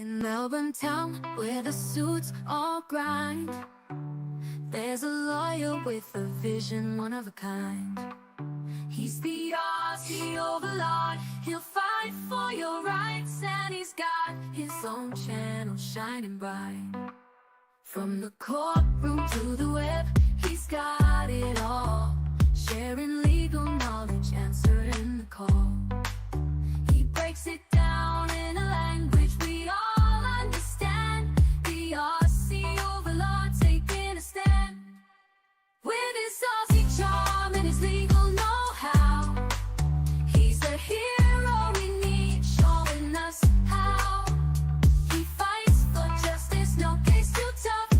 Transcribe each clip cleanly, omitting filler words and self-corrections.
In Melbourne town, where the suits all grind, there's a lawyer with a vision, one of a kind. He's the Aussie Overlaw'd. He'll fight for your rights, and he's got his own channel shining bright. From the courtroom to the web, he's got it all, sharing legal knowledge, answering the call. He breaks it down in a language we all understand. The Aussie Overlaw'd taking a stand. With his Aussie charm and his legal know-how, he's the hero we need, showing us how. He fights for justice, no case too tough.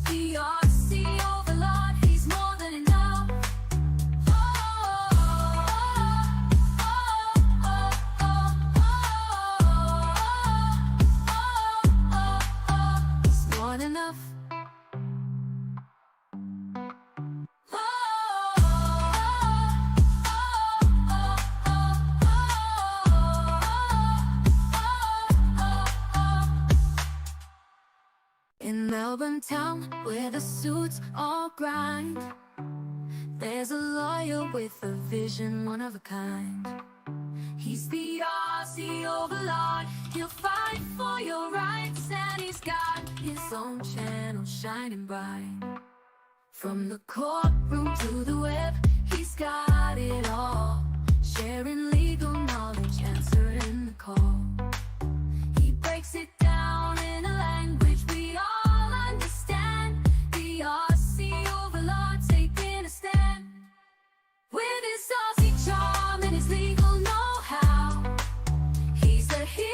The Aussie Overlaw'd, he's more than enough. He's more than enough. In Melbourne town, where the suits all grind, there's a lawyer with a vision, one of a kind. He's the Aussie Overlaw'd. He'll fight for your rights, and he's got his own channel shining bright. From the courtroom to the web, he's got it all, sharing legal knowledge, answering the call. He breaks it down in a language we all understand. The Aussie Overlaw'd taking a stand. With his Aussie charm and his legal know-how, he's the hero.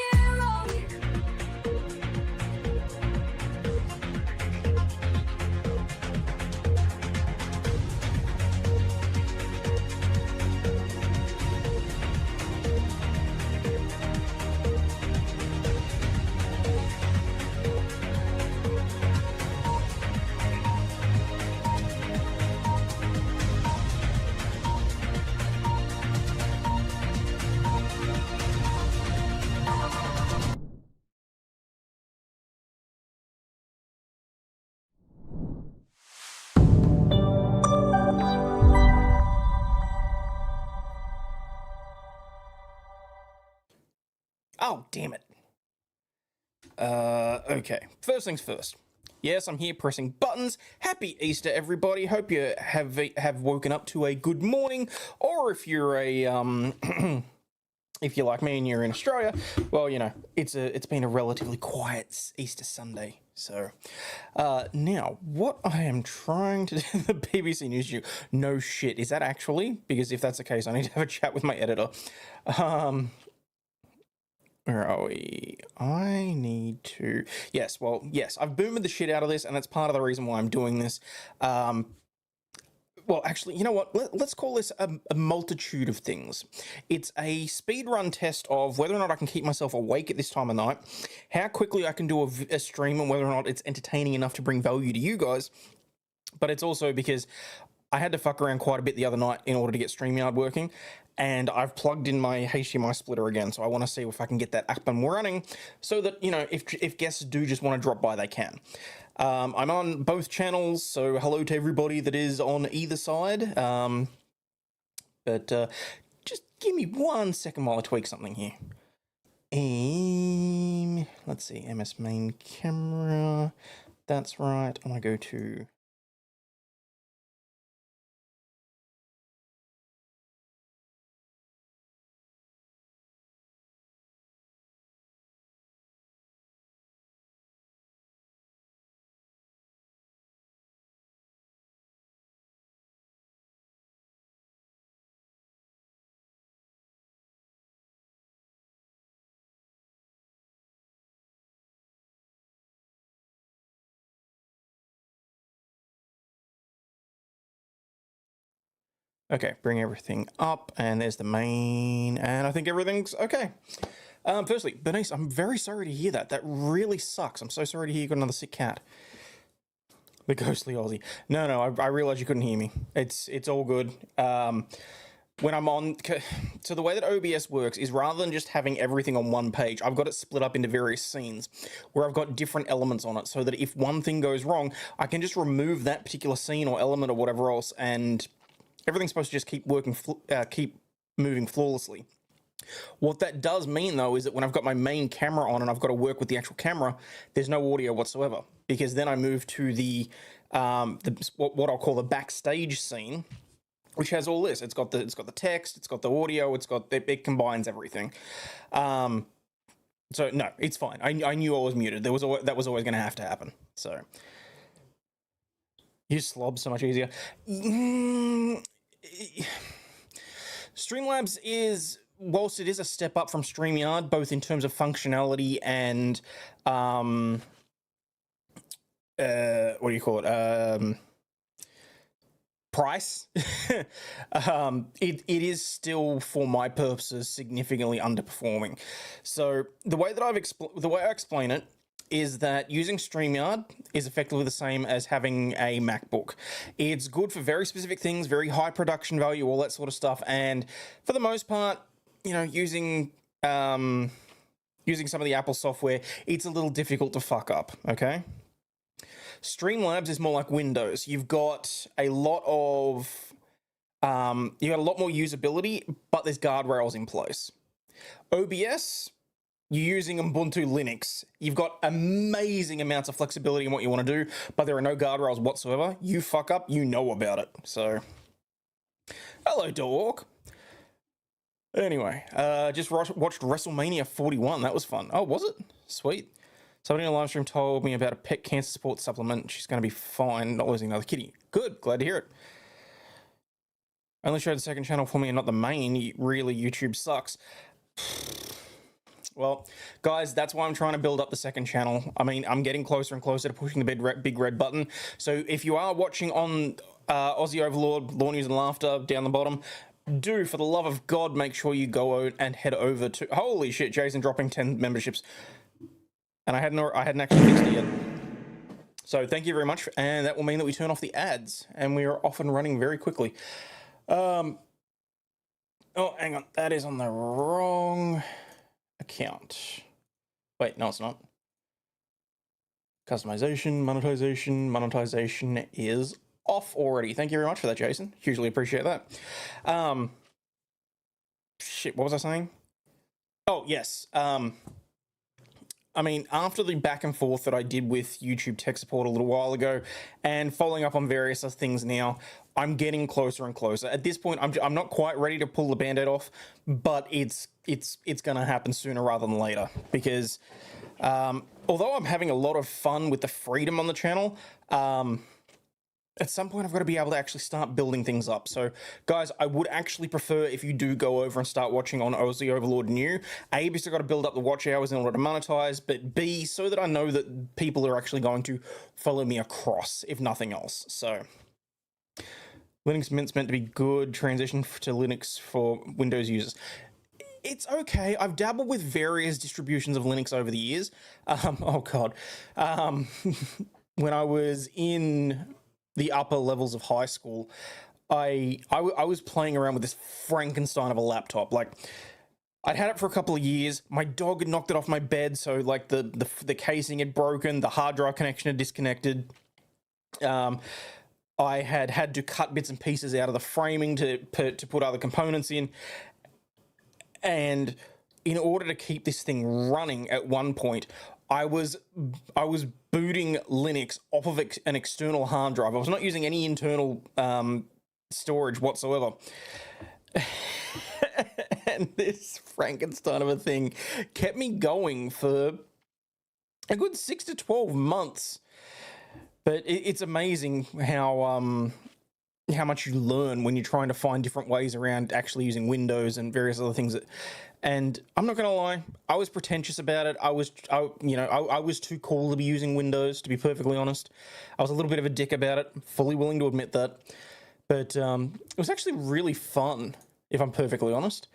Oh, damn it. Okay. First things first. Yes, I'm here pressing buttons. Happy Easter, everybody. Hope you have woken up to a good morning, or if you're a if you're like me and you're in Australia, well, you know, it's been a relatively quiet Easter Sunday. So, now, what I am trying to do, the BBC News you, no shit, is that actually? Because if that's the case, I need to have a chat with my editor. Where are we? I need to... Yes, well, yes, I've boomed the shit out of this, and that's part of the reason why I'm doing this. Well, actually, you know what? Let's call this a multitude of things. It's a speed run test of whether or not I can keep myself awake at this time of night, how quickly I can do a stream, and whether or not it's entertaining enough to bring value to you guys. But it's also because I had to fuck around quite a bit the other night in order to get StreamYard working, and I've plugged in my HDMI splitter again, so I want to see if I can get that up and running so that, you know, if guests do just want to drop by, they can. I'm on both channels, so hello to everybody that is on either side. But just give me 1 second while I tweak something here. Let's see, MS main camera. That's right. I'm going to go to... Okay, bring everything up, and there's the main, and I think everything's okay. Firstly, Bernice, I'm very sorry to hear that. That really sucks. I'm so sorry to hear you got another sick cat. The ghostly Aussie. No, I realised you couldn't hear me. It's all good. when I'm on, so the way that OBS works is rather than just having everything on one page, I've got it split up into various scenes where I've got different elements on it, so that if one thing goes wrong, I can just remove that particular scene or element or whatever else, and everything's supposed to just keep working, keep moving flawlessly. What that does mean, though, is that when I've got my main camera on and I've got to work with the actual camera, there's no audio whatsoever, because then I move to the what I'll call the backstage scene, which has all this. It's got the text, it's got the audio, it combines everything. So no, it's fine. I knew I was muted. That was always going to have to happen. So you slob so much easier. Streamlabs is, whilst it is a step up from StreamYard, both in terms of functionality and what do you call it? Price. It is still, for my purposes, significantly underperforming. So the way that I explain it is that using StreamYard is effectively the same as having a MacBook. It's good for very specific things, very high production value, all that sort of stuff, and for the most part, you know, using some of the Apple software, it's a little difficult to fuck up, okay? Streamlabs is more like Windows. You've got a lot more usability, but there's guardrails in place. OBS, you're using Ubuntu Linux. You've got amazing amounts of flexibility in what you want to do, but there are no guardrails whatsoever. You fuck up, you know about it. So, hello, Dork. Anyway, just watched WrestleMania 41. That was fun. Oh, was it? Sweet. Somebody in a live stream told me about a pet cancer support supplement. She's going to be fine, not losing another kitty. Good, glad to hear it. Only showed the second channel for me and not the main. Really, YouTube sucks. Well, guys, that's why I'm trying to build up the second channel. I mean, I'm getting closer and closer to pushing the big red button. So if you are watching on Aussie Overlaw'd, Law News and Laughter down the bottom, do, for the love of God, make sure you go and head over to... Holy shit, Jason dropping 10 memberships. And I hadn't actually fixed it yet. So thank you very much, and that will mean that we turn off the ads, and we are off and running very quickly. Oh, hang on, that is on the wrong account. Wait, no, it's not. Customization, monetization is off already. Thank you very much for that, Jason. Hugely appreciate that. Shit, what was I saying? Oh, yes. I mean, after the back and forth that I did with YouTube tech support a little while ago, and following up on various other things now, I'm getting closer and closer. At this point, I'm not quite ready to pull the band-aid off, but it's going to happen sooner rather than later. Because although I'm having a lot of fun with the freedom on the channel, at some point I've got to be able to actually start building things up. So, guys, I would actually prefer if you do go over and start watching on Aussie Overlaw'd New. A, because I've got to build up the watch hours in order to monetize, but B, so that I know that people are actually going to follow me across, if nothing else. So, Linux Mint's meant to be good. Transition to Linux for Windows users. It's okay. I've dabbled with various distributions of Linux over the years. Oh, God. When I was in the upper levels of high school, I was playing around with this Frankenstein of a laptop. Like, I'd had it for a couple of years. My dog had knocked it off my bed, so like the casing had broken, the hard drive connection had disconnected. I had to cut bits and pieces out of the framing to put other components in, and in order to keep this thing running, at one point, I was booting Linux off of an external hard drive. I was not using any internal storage whatsoever. And this Frankenstein of a thing kept me going for a good 6 to 12 months. But it's amazing how much you learn when you're trying to find different ways around actually using Windows and various other things. And I'm not going to lie, I was pretentious about it. I was too cool to be using Windows, to be perfectly honest. I was a little bit of a dick about it, fully willing to admit that. But it was actually really fun, if I'm perfectly honest.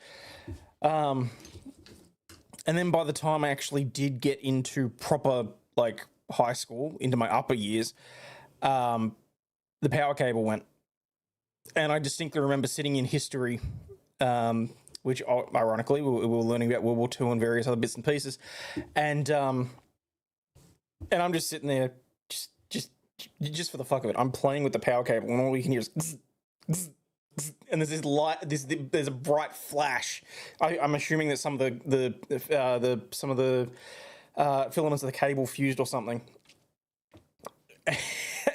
And then by the time I actually did get into proper, like, high school, into my upper years, the power cable went. And I distinctly remember sitting in history which ironically we were learning about World War II and various other bits and pieces, and I'm just sitting there, just for the fuck of it. I'm playing with the power cable, and all you can hear is zzz, zzz, zzz, and there's this light. There's a bright flash. I'm assuming that some of the filaments of the cable fused or something.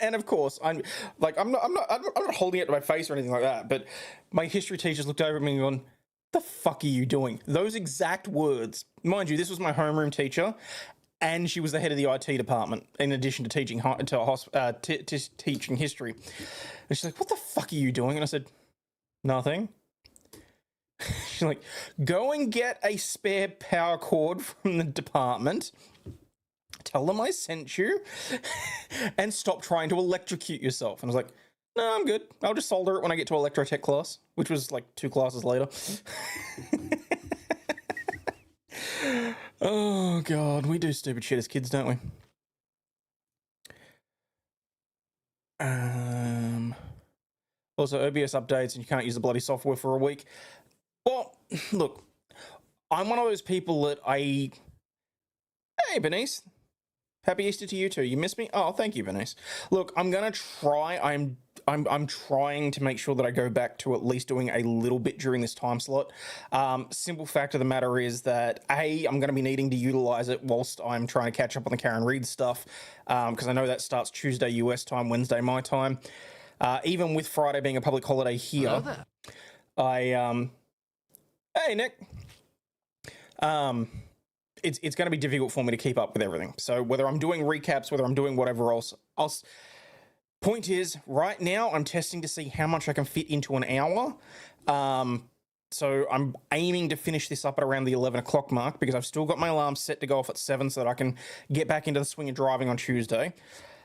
And of course, I'm not holding it to my face or anything like that. But my history teachers looked over at me and gone, "The fuck are you doing?" Those exact words, mind you. This was my homeroom teacher, and she was the head of the IT department, in addition to teaching teaching history. And she's like, "What the fuck are you doing?" And I said, "Nothing." She's like, "Go and get a spare power cord from the department. Tell them I sent you, and stop trying to electrocute yourself." And I was like, "No, I'm good. I'll just solder it when I get to electrotech class," which was like 2 classes later. Oh god, we do stupid shit as kids, don't we? Also, OBS updates and you can't use the bloody software for a week. Well, look, I'm one of those people that Hey, Bernice. Happy Easter to you too. You missed me? Oh, thank you, Bernice. Look, I'm gonna try. I'm trying to make sure that I go back to at least doing a little bit during this time slot. Simple fact of the matter is that I'm going to be needing to utilize it whilst I'm trying to catch up on the Karen Reed stuff, because I know that starts Tuesday US time, Wednesday my time. Even with Friday being a public holiday here, hey Nick. It's going to be difficult for me to keep up with everything. So whether I'm doing recaps, whether I'm doing whatever else, point is, right now I'm testing to see how much I can fit into an hour. So I'm aiming to finish this up at around the 11 o'clock mark, because I've still got my alarm set to go off at 7 so that I can get back into the swing of driving on Tuesday.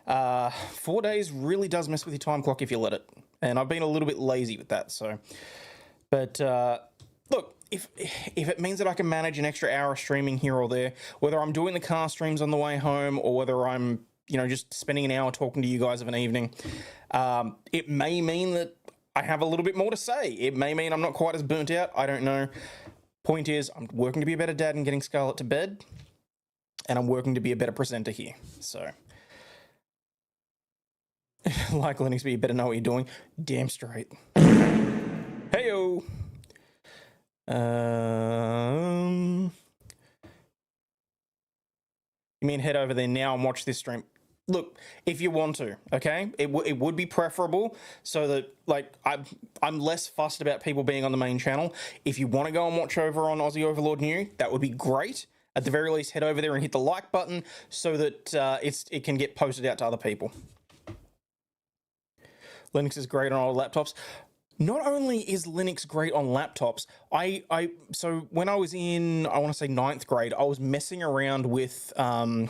4 days really does mess with your time clock if you let it. And I've been a little bit lazy with that. So, but look, if it means that I can manage an extra hour of streaming here or there, whether I'm doing the car streams on the way home or whether I'm, just spending an hour talking to you guys of an evening, it may mean that I have a little bit more to say. It may mean I'm not quite as burnt out. I don't know. Point is, I'm working to be a better dad and getting Scarlett to bed, and I'm working to be a better presenter here. So, like Linux, but you better know what you're doing. Damn straight. Heyo. You mean head over there now and watch this stream? Look, if you want to, okay? It would be preferable so that, like, I'm less fussed about people being on the main channel. If you want to go and watch over on Aussie Overlaw'd New, that would be great. At the very least, head over there and hit the like button so that it can get posted out to other people. Linux is great on old laptops. Not only is Linux great on laptops, so when I was in, I want to say 9th grade, I was messing around with Puppy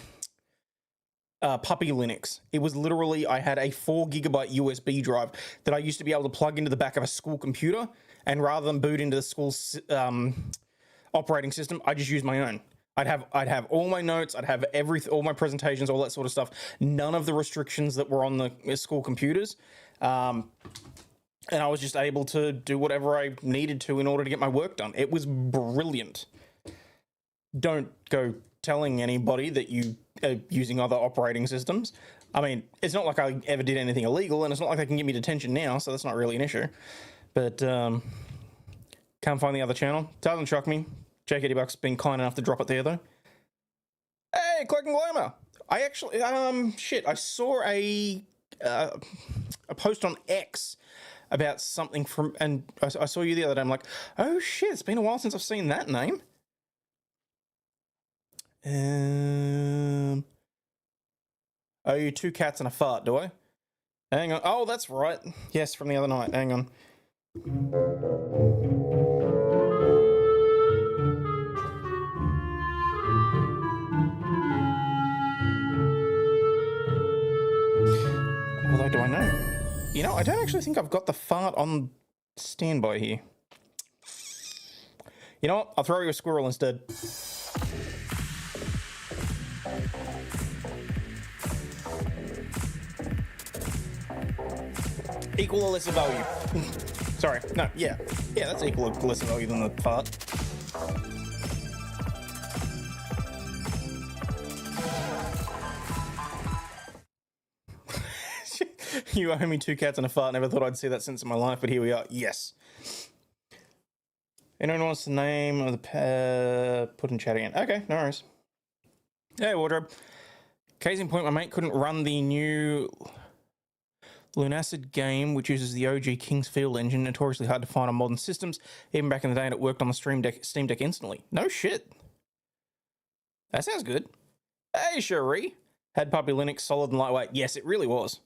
Linux. It was literally, I had a 4 gigabyte USB drive that I used to be able to plug into the back of a school computer, and rather than boot into the school's operating system, I just used my own. I'd have all my notes, I'd have all my presentations, all that sort of stuff. None of the restrictions that were on the school computers. And I was just able to do whatever I needed to in order to get my work done. It was brilliant. Don't go telling anybody that you are using other operating systems. I mean, it's not like I ever did anything illegal, and it's not like they can give me detention now, so that's not really an issue. But can't find the other channel. Doesn't shock me. Jake80buck's been kind enough to drop it there, though. Hey, Clerk and Glomer. I actually, I saw a post on X about something from, and I saw you the other day. I'm like, oh shit, it's been a while since I've seen that name. Oh, you 2 cats and a fart, do I? Hang on. Oh, that's right. Yes, from the other night. Hang on. Although, do I know? You know, I don't actually think I've got the fart on standby here. You know what? I'll throw you a squirrel instead. Equal or lesser value. Sorry, no, yeah, that's equal or less value than the fart. You owe me 2 cats and a fart. Never thought I'd see that since in my life, but here we are. Yes. Anyone wants the name of the put in chat again? Okay, no worries. Hey, wardrobe. Case in point, my mate couldn't run the new Lunacid game, which uses the OG Kingsfield engine, notoriously hard to find on modern systems. Even back in the day, and it worked on the Steam Deck instantly. No shit. That sounds good. Hey, Cherie. Had Puppy Linux solid and lightweight? Yes, it really was.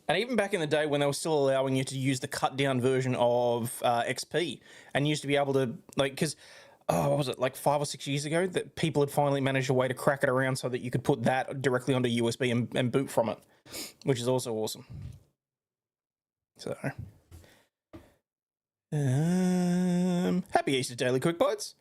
And even back in the day when they were still allowing you to use the cut down version of XP, and you used to be able to, like, because, what was it, like 5 or 6 years ago, that people had finally managed a way to crack it around so that you could put that directly onto USB and boot from it, which is also awesome. So, happy Easter, Daily Quick Bites.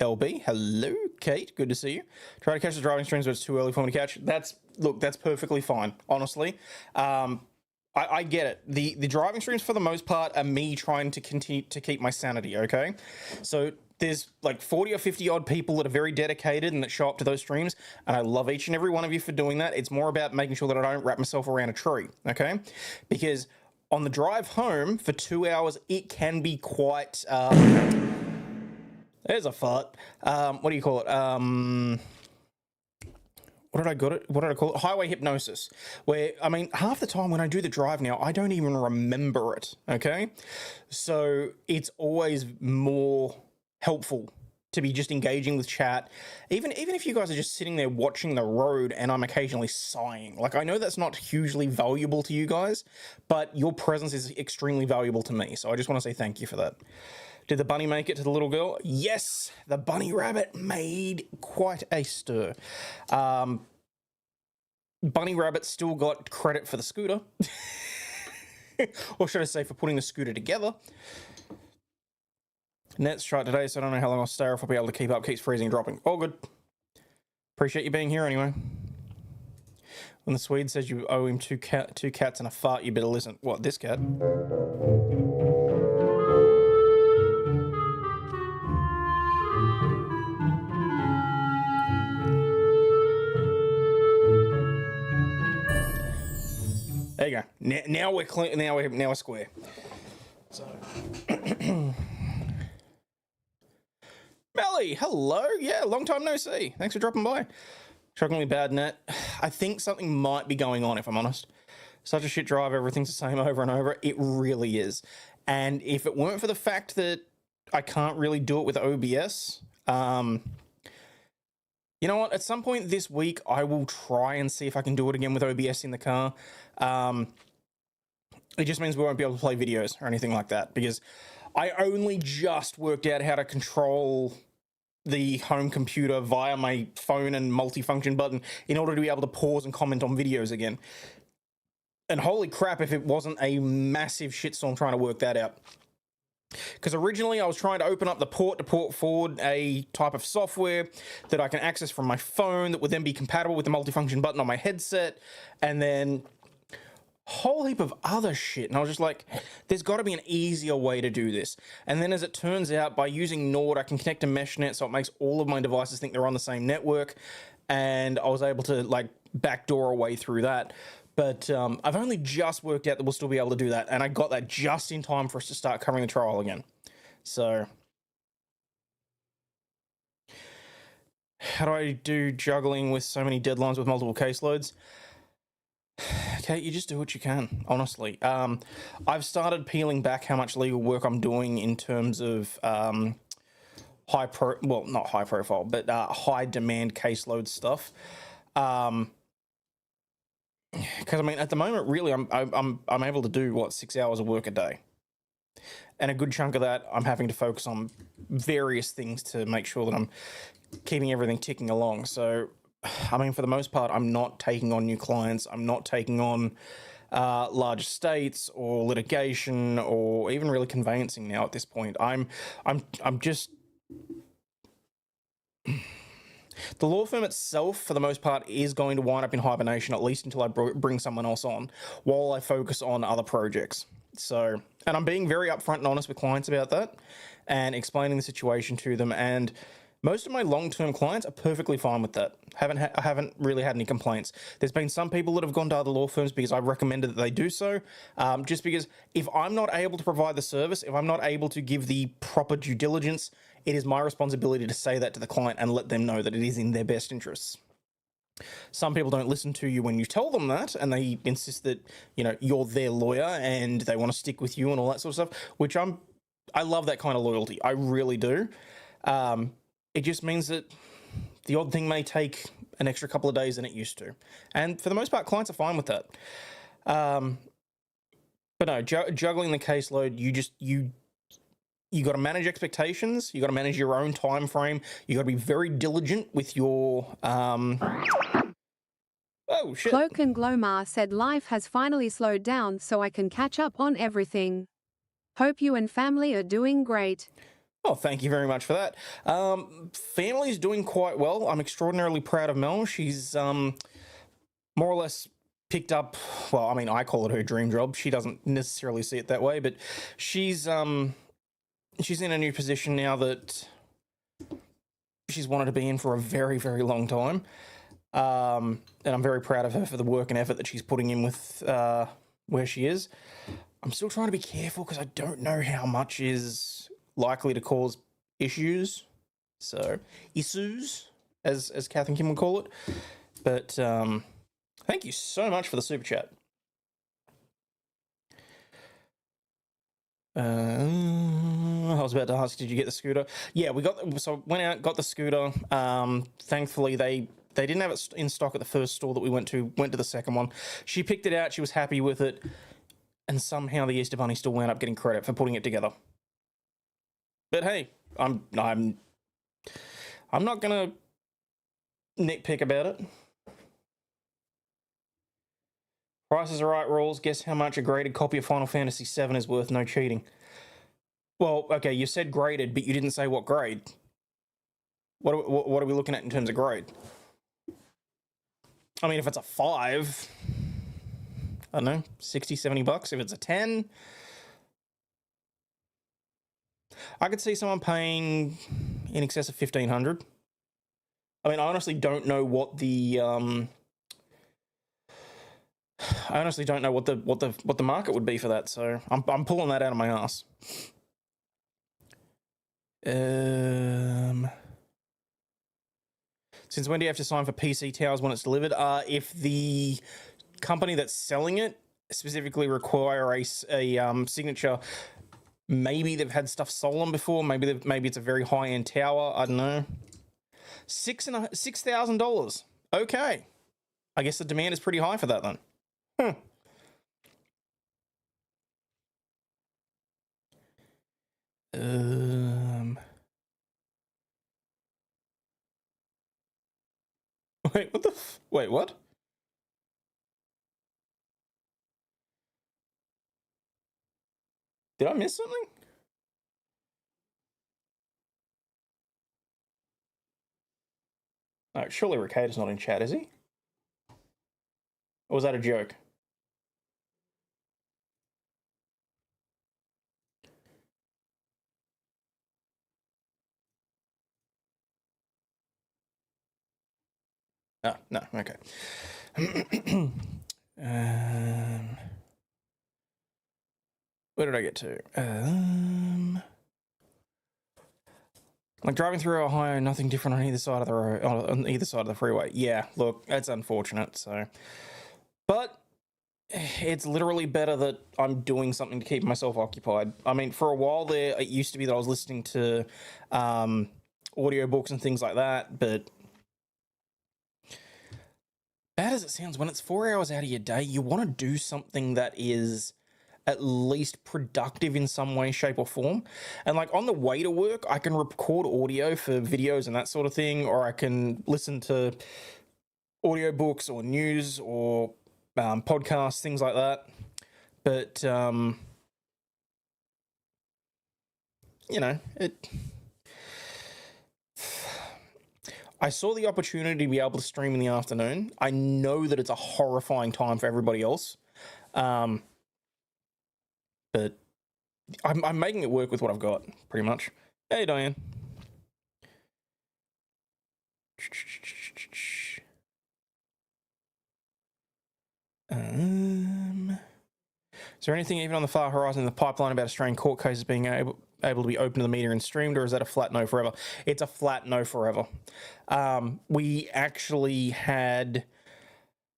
LB, hello, Kate, good to see you. Try to catch the driving streams, but it's too early for me to catch. That's perfectly fine, honestly. I get it. The driving streams, for the most part, are me trying to continue to keep my sanity, okay? So there's like 40 or 50 odd people that are very dedicated and that show up to those streams, and I love each and every one of you for doing that. It's more about making sure that I don't wrap myself around a tree, okay? Because on the drive home for 2 hours, it can be quite... There's a fart. What do you call it? What did I call it? Highway hypnosis. Where, I mean, half the time when I do the drive now, I don't even remember it, okay? So it's always more helpful to be just engaging with chat. Even if you guys are just sitting there watching the road and I'm occasionally sighing. Like, I know that's not hugely valuable to you guys, but your presence is extremely valuable to me. So I just want to say thank you for that. Did the bunny make it to the little girl? Yes, the bunny rabbit made quite a stir. Bunny rabbit still got credit for the scooter. Or should I say for putting the scooter together. Net's tried today, so I don't know how long I'll stay or if I'll be able to keep up. Keeps freezing and dropping. All good. Appreciate you being here anyway. When the Swede says you owe him two cats and a fart, you better listen. What, this cat? There you go. Now we're clean. Now we're square. So, Melly, hello. Yeah, long time no see. Thanks for dropping by. Shockingly bad net. I think something might be going on, if I'm honest. Such a shit drive. Everything's the same over and over. It really is. And if it weren't for the fact that I can't really do it with OBS, you know what? At some point this week, I will try and see if I can do it again with OBS in the car. It just means we won't be able to play videos or anything like that, because I only just worked out how to control the home computer via my phone and multifunction button in order to be able to pause and comment on videos again. And holy crap, if it wasn't a massive shitstorm trying to work that out. Because originally I was trying to open up the port to port forward a type of software that I can access from my phone that would then be compatible with the multifunction button on my headset, and then a whole heap of other shit. And I was just like, there's got to be an easier way to do this. And then as it turns out, by using Nord, I can connect to MeshNet, so it makes all of my devices think they're on the same network. And I was able to like backdoor a way through that. But I've only just worked out that we'll still be able to do that. And I got that just in time for us to start covering the trial again. So how do I do juggling with so many deadlines with multiple caseloads? Okay, you just do what you can, honestly. I've started peeling back how much legal work I'm doing in terms of not high profile, but high demand caseload stuff. Because I mean, at the moment, really, I'm able to do what, 6 hours of work a day, and a good chunk of that I'm having to focus on various things to make sure that I'm keeping everything ticking along. So, I mean, for the most part, I'm not taking on new clients. I'm not taking on large estates or litigation or even really conveyancing now at this point. I'm just The law firm itself, for the most part, is going to wind up in hibernation, at least until I bring someone else on, while I focus on other projects. So, and I'm being very upfront and honest with clients about that, and explaining the situation to them. And most of my long-term clients are perfectly fine with that. I haven't really had any complaints. There's been some people that have gone to other law firms because I've recommended that they do so, just because if I'm not able to provide the service, if I'm not able to give the proper due diligence, it is my responsibility to say that to the client and let them know that it is in their best interests. Some people don't listen to you when you tell them that, and they insist that, you know, you're their lawyer and they want to stick with you and all that sort of stuff, which I love that kind of loyalty. I really do. It just means that the odd thing may take an extra couple of days than it used to. And for the most part, clients are fine with that. But no, juggling the caseload, you got to manage expectations. You got to manage your own time frame. You got to be very diligent with your oh shit. Cloak and Glomar said life has finally slowed down so I can catch up on everything. Hope you and family are doing great. Oh, thank you very much for that. Family's doing quite well. I'm extraordinarily proud of Mel. She's more or less picked up, well, I mean, I call it her dream job. She doesn't necessarily see it that way, but she's in a new position now that she's wanted to be in for a very, very long time. And I'm very proud of her for the work and effort that she's putting in with where she is. I'm still trying to be careful because I don't know how much is likely to cause issues. So, issues, as Kath and Kim would call it. But thank you so much for the super chat. I was about to ask, did you get the scooter? Yeah, went out, got the scooter. Thankfully, they didn't have it in stock at the first store that we went to the second one. She picked it out, she was happy with it, and somehow the Easter Bunny still wound up getting credit for putting it together. But hey, I'm not gonna nitpick about it. Price is right rules. Guess how much a graded copy of Final Fantasy VII is worth? No cheating. Well, okay, you said graded, but you didn't say what grade. What are we looking at in terms of grade? I mean, if it's a 5, I don't know, 60, 70 bucks. If it's a 10, I could see someone paying in excess of 1,500. I mean, I honestly don't know what the what the market would be for that, so I'm pulling that out of my ass. Since when do you have to sign for PC Towers when it's delivered? If the company that's selling it specifically require a signature, maybe they've had stuff stolen before. Maybe it's a very high end tower. I don't know. $6,000. Okay, I guess the demand is pretty high for that then. Wait, what the wait, what? Did I miss something? No, surely Ricardo's not in chat, is he? Or was that a joke? Oh, no, okay. Where did I get to? Like driving through Ohio, nothing different on either side of the road, on either side of the freeway. Yeah, look, that's unfortunate. So, but it's literally better that I'm doing something to keep myself occupied. I mean, for a while there, it used to be that I was listening to audiobooks and things like that, but bad as it sounds, when it's 4 hours out of your day, you want to do something that is at least productive in some way, shape, or form. And like on the way to work, I can record audio for videos and that sort of thing, or I can listen to audiobooks or news or podcasts, things like that. But you know, I saw the opportunity to be able to stream in the afternoon. I know that it's a horrifying time for everybody else. But I'm making it work with what I've got, pretty much. Hey, Diane. Is there anything even on the far horizon in the pipeline about Australian court cases being able to be open to the media and streamed, or is that a flat no forever? It's a flat no forever. We actually had...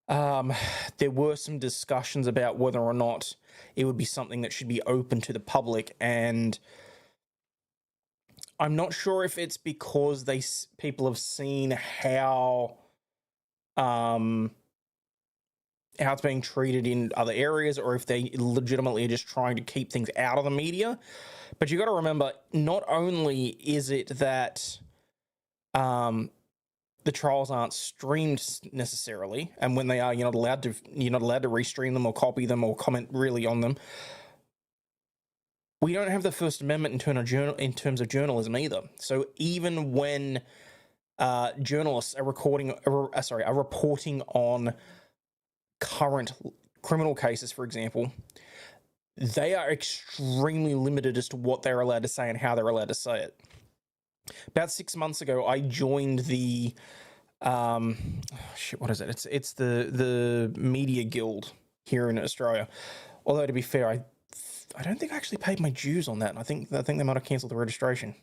there were some discussions about whether or not it would be something that should be open to the public, and I'm not sure if it's because people have seen how it's being treated in other areas, or if they legitimately are just trying to keep things out of the media. But you got to remember, not only is it that the trials aren't streamed necessarily, and when they are, you're not allowed to restream them or copy them or comment really on them. We don't have the First Amendment in terms of journalism either. So even when journalists are reporting on current criminal cases, for example, they are extremely limited as to what they're allowed to say and how they're allowed to say it. About 6 months ago, I joined the what is it? It's the Media Guild here in Australia. Although, to be fair, I don't think I actually paid my dues on that. I think they might have cancelled the registration.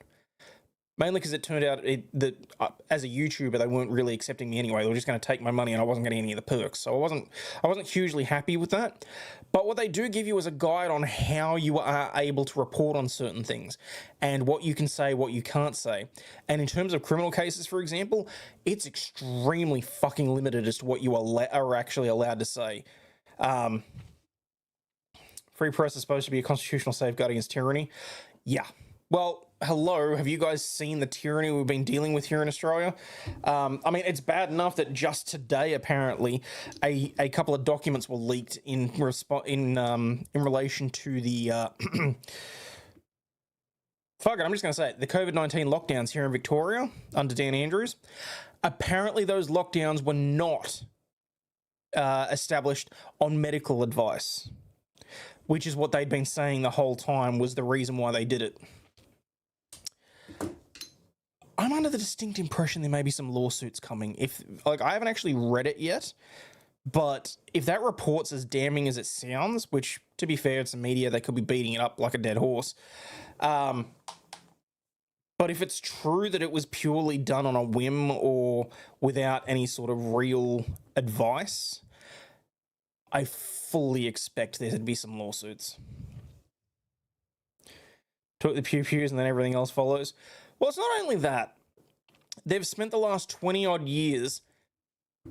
Mainly because it turned out that as a YouTuber, they weren't really accepting me anyway. They were just going to take my money, and I wasn't getting any of the perks. So I wasn't hugely happy with that. But what they do give you is a guide on how you are able to report on certain things and what you can say, what you can't say. And in terms of criminal cases, for example, it's extremely fucking limited as to what you are actually allowed to say. Free press is supposed to be a constitutional safeguard against tyranny. Yeah. Well, hello, have you guys seen the tyranny we've been dealing with here in Australia? I mean, it's bad enough that just today, apparently, a couple of documents were leaked in relation to the fuck it, I'm just going to say it, the COVID-19 lockdowns here in Victoria under Dan Andrews. Apparently, those lockdowns were not established on medical advice, which is what they'd been saying the whole time was the reason why they did it. I'm under the distinct impression there may be some lawsuits coming. I haven't actually read it yet, but if that report's as damning as it sounds, which, to be fair, it's the media, they could be beating it up like a dead horse. But if it's true that it was purely done on a whim or without any sort of real advice, I fully expect there to be some lawsuits. Took the pew-pews and then everything else follows. Well, it's not only that. They've spent the last 20-odd years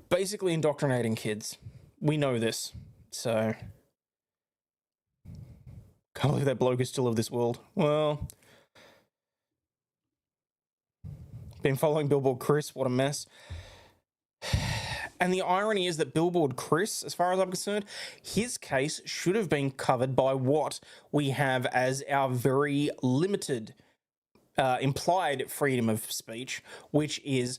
basically indoctrinating kids. We know this. So, can't believe that bloke is still of this world. Well, been following Billboard Chris. What a mess. And the irony is that Billboard Chris, as far as I'm concerned, his case should have been covered by what we have as our very limited implied freedom of speech, which is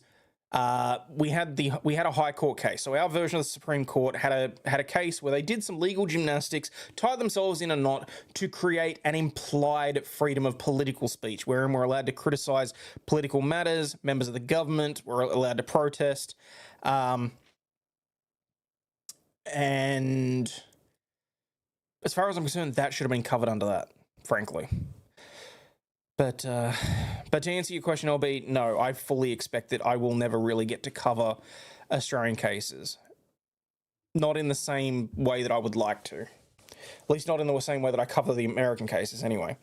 we had a high court case. So our version of the Supreme Court had a case where they did some legal gymnastics, tied themselves in a knot to create an implied freedom of political speech, wherein we're allowed to criticize political matters, members of the government, we're allowed to protest. And as far as I'm concerned, that should have been covered under that, frankly. But to answer your question, LB, no, I fully expect that I will never really get to cover Australian cases. Not in the same way that I would like to. At least not in the same way that I cover the American cases, anyway.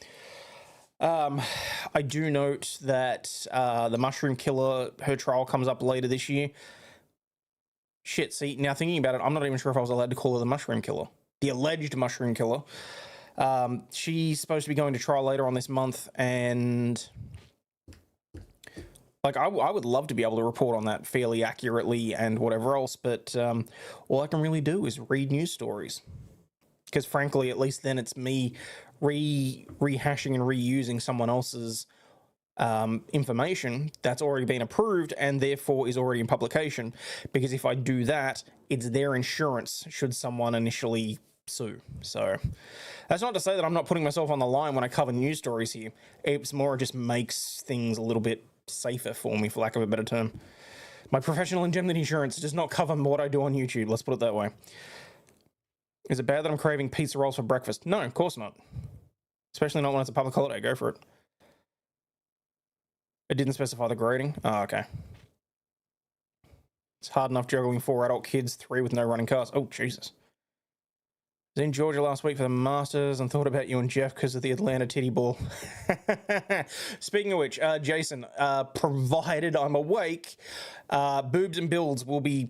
I do note that the mushroom killer, her trial comes up later this year. Shit, see, now thinking about it, I'm not even sure if I was allowed to call her the mushroom killer. The alleged mushroom killer. She's supposed to be going to trial later on this month, and I would love to be able to report on that fairly accurately and whatever else, but all I can really do is read news stories. Because frankly, at least then it's me rehashing and reusing someone else's information that's already been approved and therefore is already in publication. Because if I do that, it's their insurance should someone initially sue. So that's not to say that I'm not putting myself on the line when I cover news stories here. It's more, it just makes things a little bit safer for me, for lack of a better term. My professional indemnity insurance does not cover what I do on YouTube, let's put it that way. Is it bad that I'm craving pizza rolls for breakfast? No, of course not. Especially not when it's a public holiday. Go for it. It didn't specify the grading. Oh, okay. It's hard enough juggling 4 adult kids, 3 with no running cars. Oh, Jesus. I was in Georgia last week for the Masters and thought about you and Jeff because of the Atlanta titty ball. Speaking of which, Jason, provided I'm awake, Boobs and Builds will be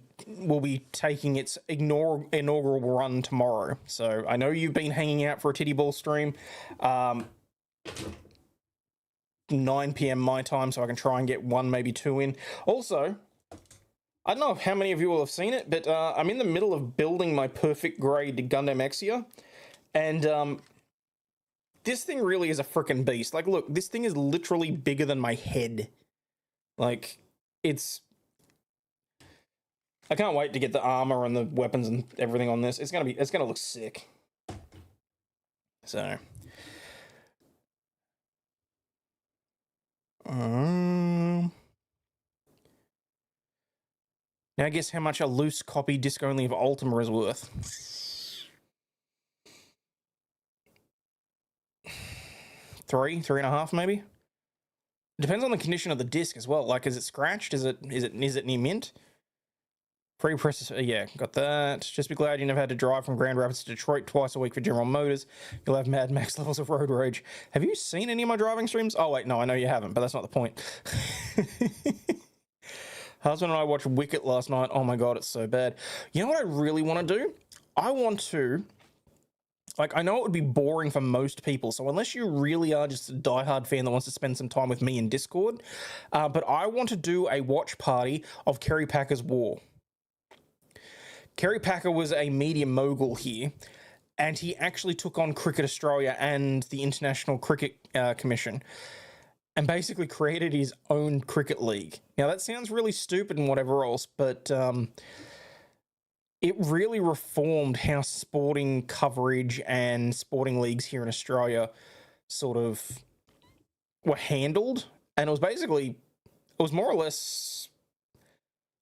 taking its inaugural run tomorrow. So I know you've been hanging out for a titty ball stream. 9 p.m. my time, so I can try and get 1, maybe 2 in. Also, I don't know how many of you will have seen it, but I'm in the middle of building my perfect grade Gundam Exia, and this thing really is a freaking beast. Like, look, this thing is literally bigger than my head. Like, it's... I can't wait to get the armor and the weapons and everything on this. It's gonna look sick. So... Now guess how much a loose copy disc only of Ultima is worth. 3.5 maybe. It depends on the condition of the disc as well. Like, is it scratched? Is it near mint? Free presses, yeah, got that. Just be glad you never had to drive from Grand Rapids to Detroit twice a week for General Motors. You'll have Mad Max levels of road rage. Have you seen any of my driving streams? Oh wait, no, I know you haven't, but that's not the point. Husband and I watched Wicket last night. Oh my god, it's so bad. You know what I really want to do? I want to... Like, I know it would be boring for most people, so unless you really are just a diehard fan that wants to spend some time with me in Discord, but I want to do a watch party of Kerry Packer's War. Kerry Packer was a media mogul here, and he actually took on Cricket Australia and the International Cricket Commission, and basically created his own cricket league. Now, that sounds really stupid and whatever else, but it really reformed how sporting coverage and sporting leagues here in Australia sort of were handled. And it was basically, it was more or less,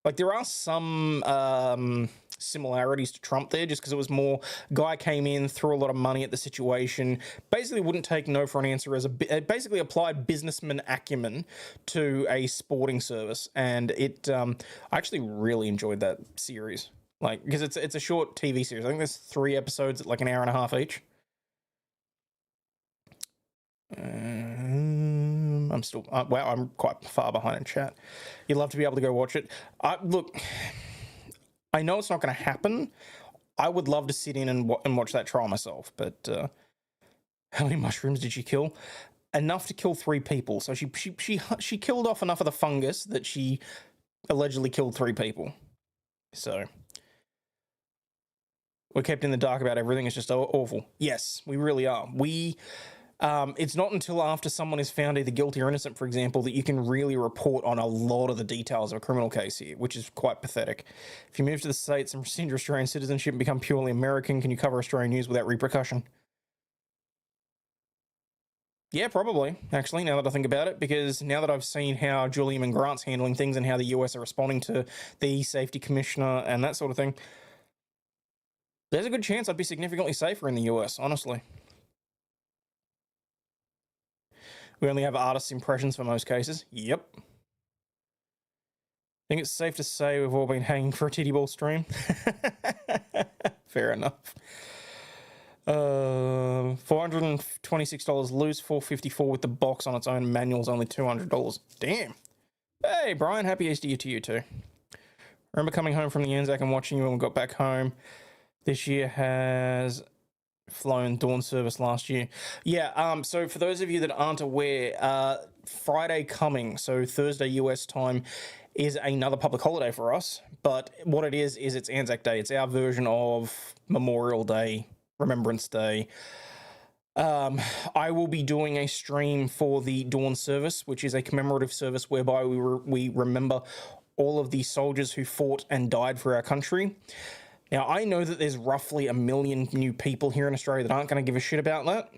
like, there are some similarities to Trump there, just because it was more, guy came in, threw a lot of money at the situation, basically wouldn't take no for an answer, basically applied businessman acumen to a sporting service. And it, I actually really enjoyed that series. Like, because it's a short TV series. I think there's 3 episodes at like an hour and a half each. I'm still... wow, I'm quite far behind in chat. You'd love to be able to go watch it. Look, I know it's not going to happen. I would love to sit in and watch that trial myself, but how many mushrooms did she kill? Enough to kill 3 people. So she killed off enough of the fungus that she allegedly killed 3 people. So... we're kept in the dark about everything. It's just awful. Yes, we really are. It's not until after someone is found either guilty or innocent, for example, that you can really report on a lot of the details of a criminal case here, which is quite pathetic. If you move to the States and rescind your Australian citizenship and become purely American, can you cover Australian news without repercussion? Yeah, probably, actually, now that I think about it, because now that I've seen how Julian and Grant's handling things and how the US are responding to the safety commissioner and that sort of thing, there's a good chance I'd be significantly safer in the US, honestly. We only have artists' impressions for most cases. Yep. I think it's safe to say we've all been hanging for a titty ball stream. Fair enough. $426 loose, $454 with the box on its own. Manual's only $200. Damn. Hey, Brian, happy Easter to you too. Remember coming home from the Anzac and watching you when we got back home. This year has flown dawn service last year. Yeah, so for those of you that aren't aware, Friday coming, so Thursday US time, is another public holiday for us. But what it is it's Anzac Day. It's our version of Memorial Day, Remembrance Day. I will be doing a stream for the Dawn service, which is a commemorative service whereby we remember all of the soldiers who fought and died for our country. Now, I know that there's roughly 1 million new people here in Australia that aren't going to give a shit about that.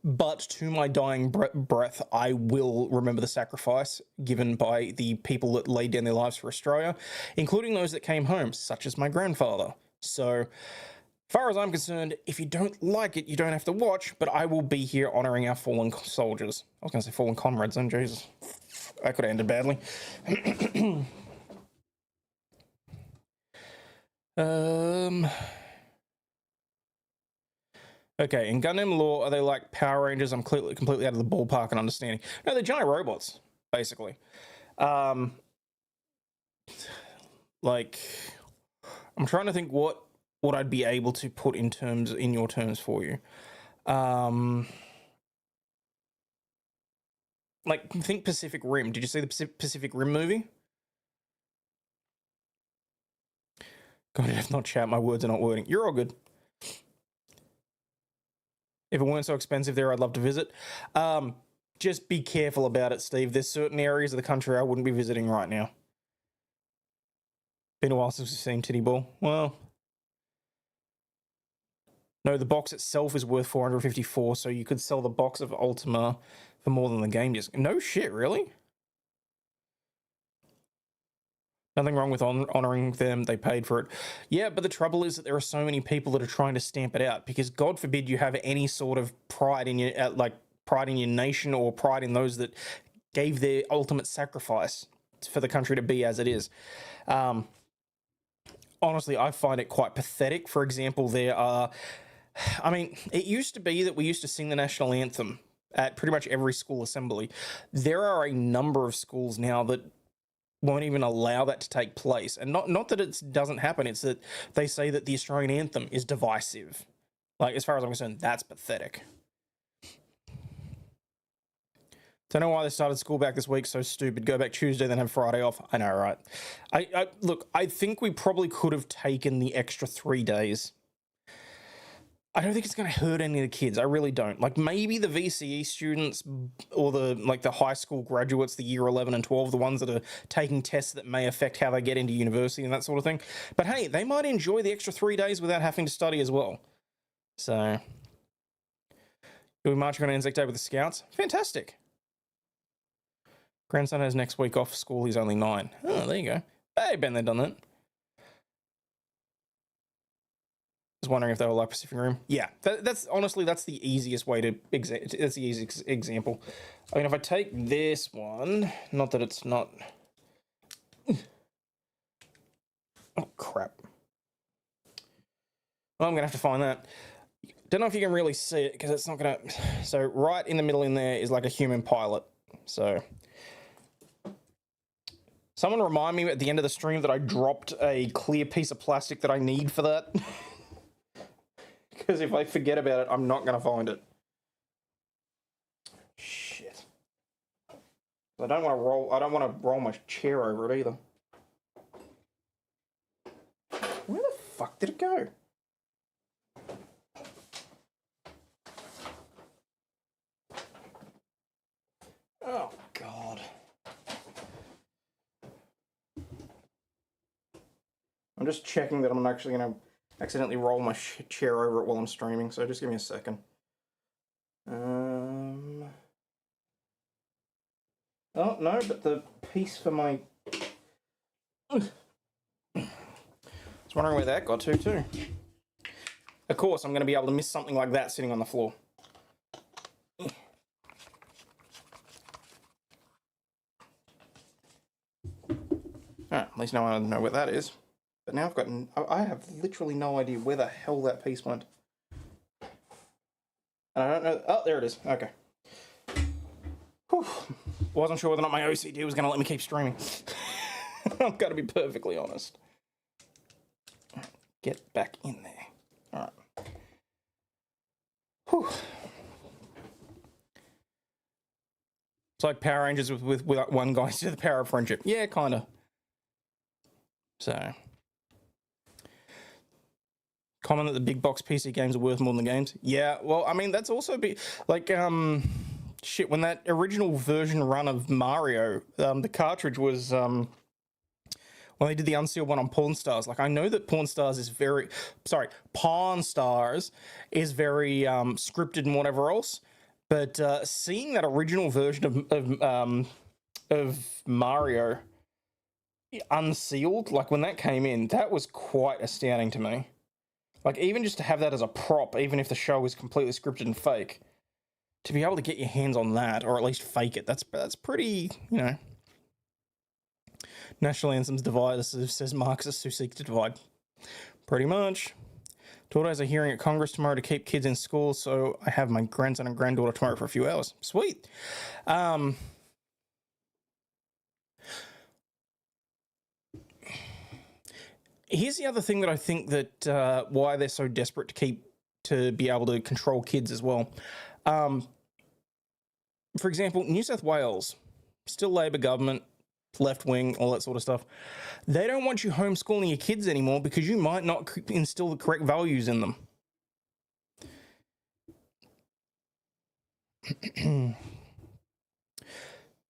But to my dying breath, I will remember the sacrifice given by the people that laid down their lives for Australia, including those that came home, such as my grandfather. So, as far as I'm concerned, if you don't like it, you don't have to watch, but I will be here honouring our fallen soldiers. I was going to say fallen comrades, then, Jesus. That could have ended badly. Okay, in Gundam lore, are they like Power Rangers? I'm completely out of the ballpark and understanding. No, they're giant robots, basically. Like, I'm trying to think what I'd be able to put in your terms for you. Like, think Pacific Rim. Did you see the Pacific Rim movie? God, if not chat, my words are not wording. You're all good. If it weren't so expensive there, I'd love to visit. Just be careful about it, Steve. There's certain areas of the country I wouldn't be visiting right now. Been a while since we've seen Titty Ball. Well, no, the box itself is worth 454, so you could sell the box of Ultima for more than the game disc. No shit, really? Nothing wrong with honouring them. They paid for it. Yeah, but the trouble is that there are so many people that are trying to stamp it out because God forbid you have any sort of pride in your pride in your nation or pride in those that gave their ultimate sacrifice for the country to be as it is. Honestly, I find it quite pathetic. For example, it used to be that we used to sing the national anthem at pretty much every school assembly. There are a number of schools now that won't even allow that to take place. And not that it doesn't happen, it's that they say that the Australian anthem is divisive. Like, as far as I'm concerned, that's pathetic. Don't know why they started school back this week, so stupid. Go back Tuesday, then have Friday off. I know, right? Look, I think we probably could have taken the extra 3 days. I don't think it's going to hurt any of the kids. I really don't. Like, maybe the VCE students or the high school graduates, the year 11 and 12, the ones that are taking tests that may affect how they get into university and that sort of thing. But hey, they might enjoy the extra 3 days without having to study as well. So, you'll be marching on Anzac Day with the Scouts. Fantastic. Grandson has next week off school. He's only 9. Oh, there you go. Hey, been there, done that. Was wondering if they were like Pacific Rim. Yeah, that's the easiest way to that's the easiest example. I mean, if I take this one, not that it's not. Oh crap! Well, I'm gonna have to find that. Don't know if you can really see it because it's not gonna. So right in the middle in there is like a human pilot. So someone remind me at the end of the stream that I dropped a clear piece of plastic that I need for that. Because if I forget about it, I'm not going to find it. Shit. I don't want to roll my chair over it either. Where the fuck did it go? Oh, God. I'm just checking that I'm actually going to accidentally roll my chair over it while I'm streaming, so just give me a second. Oh, no, but the piece for my... I was wondering where that got to, too. Of course, I'm going to be able to miss something like that sitting on the floor. At least now I know where that is. But now I have literally no idea where the hell that piece went. And I don't know. Oh, there it is. Okay. Whew. Wasn't sure whether or not my OCD was going to let me keep streaming. I've got to be perfectly honest. Get back in there. All right. Whew. It's like Power Rangers with one guy to the power of friendship. Yeah, kind of. So... Common that the big box PC games are worth more than the games. Yeah, well, I mean, that's also like, shit, when that original version run of Mario, the cartridge was, when they did the unsealed one on Pawn Stars, like, I know that Pawn Stars is very scripted and whatever else, but seeing that original version of Mario unsealed, like when that came in, that was quite astounding to me. Like, even just to have that as a prop, even if the show is completely scripted and fake, to be able to get your hands on that, or at least fake it, that's pretty, you know. National anthems divisive, says Marxists who seek to divide. Pretty much. Daughter has a hearing at Congress tomorrow to keep kids in school, so I have my grandson and granddaughter tomorrow for a few hours. Sweet. Here's the other thing that I think that why they're so desperate to be able to control kids as well. For example, New South Wales, still Labor government, left wing, all that sort of stuff. They don't want you homeschooling your kids anymore because you might not instill the correct values in them.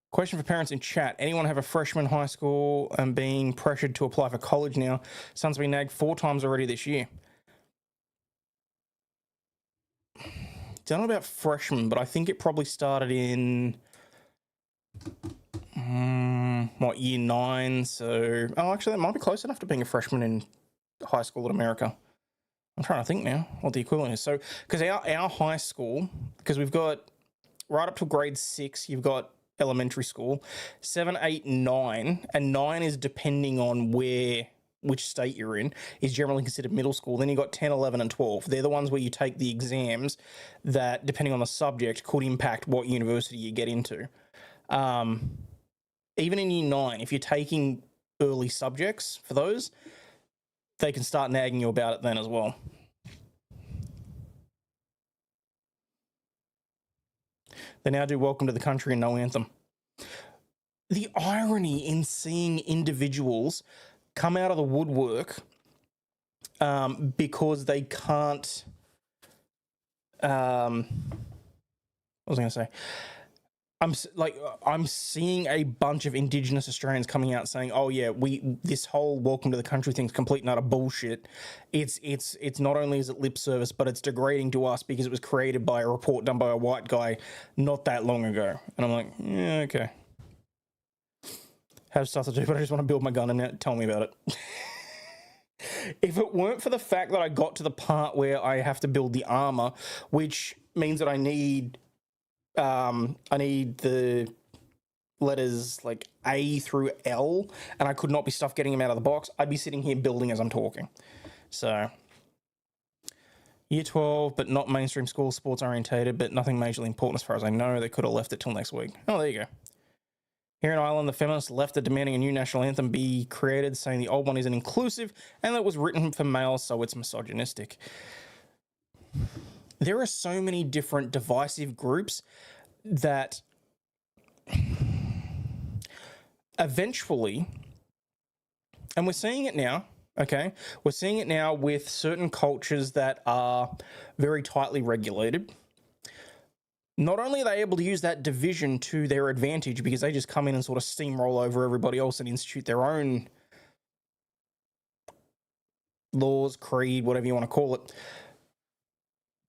Question for parents in chat. Anyone have a freshman in high school and being pressured to apply for college now? Son's been nagged 4 times already this year. Don't know about freshmen, but I think it probably started in year 9. So, actually, that might be close enough to being a freshman in high school in America. I'm trying to think now what the equivalent is. So, because our high school, because we've got right up to grade 6, you've got elementary school, 7, 8, 9, and 9 is depending on which state you're in, is generally considered middle school. Then you got 10, 11, and 12. They're the ones where you take the exams that, depending on the subject, could impact what university you get into. Even in year 9, if you're taking early subjects for those, they can start nagging you about it then as well. They now do Welcome to the Country and no anthem. The irony in seeing individuals come out of the woodwork because they can't... what was I going to say? I'm seeing a bunch of Indigenous Australians coming out saying, "Oh yeah, this whole Welcome to the Country thing's complete and utter bullshit. It's not only is it lip service, but it's degrading to us because it was created by a report done by a white guy not that long ago." And I'm like, yeah, okay. Have stuff to do, but I just want to build my gun and tell me about it. If it weren't for the fact that I got to the part where I have to build the armor, which means that I need the letters like A through L, and I could not be stuffed getting them out of the box, I'd be sitting here building as I'm talking. So, year 12, but not mainstream school, sports orientated, but nothing majorly important as far as I know. They could have left it till next week. Oh, there you go. Here in Ireland, the feminists left are demanding a new national anthem be created, saying the old one isn't inclusive and that it was written for males, so it's misogynistic. There are so many different divisive groups that eventually, and we're seeing it now, okay? We're seeing it now with certain cultures that are very tightly regulated. Not only are they able to use that division to their advantage because they just come in and sort of steamroll over everybody else and institute their own laws, creed, whatever you want to call it.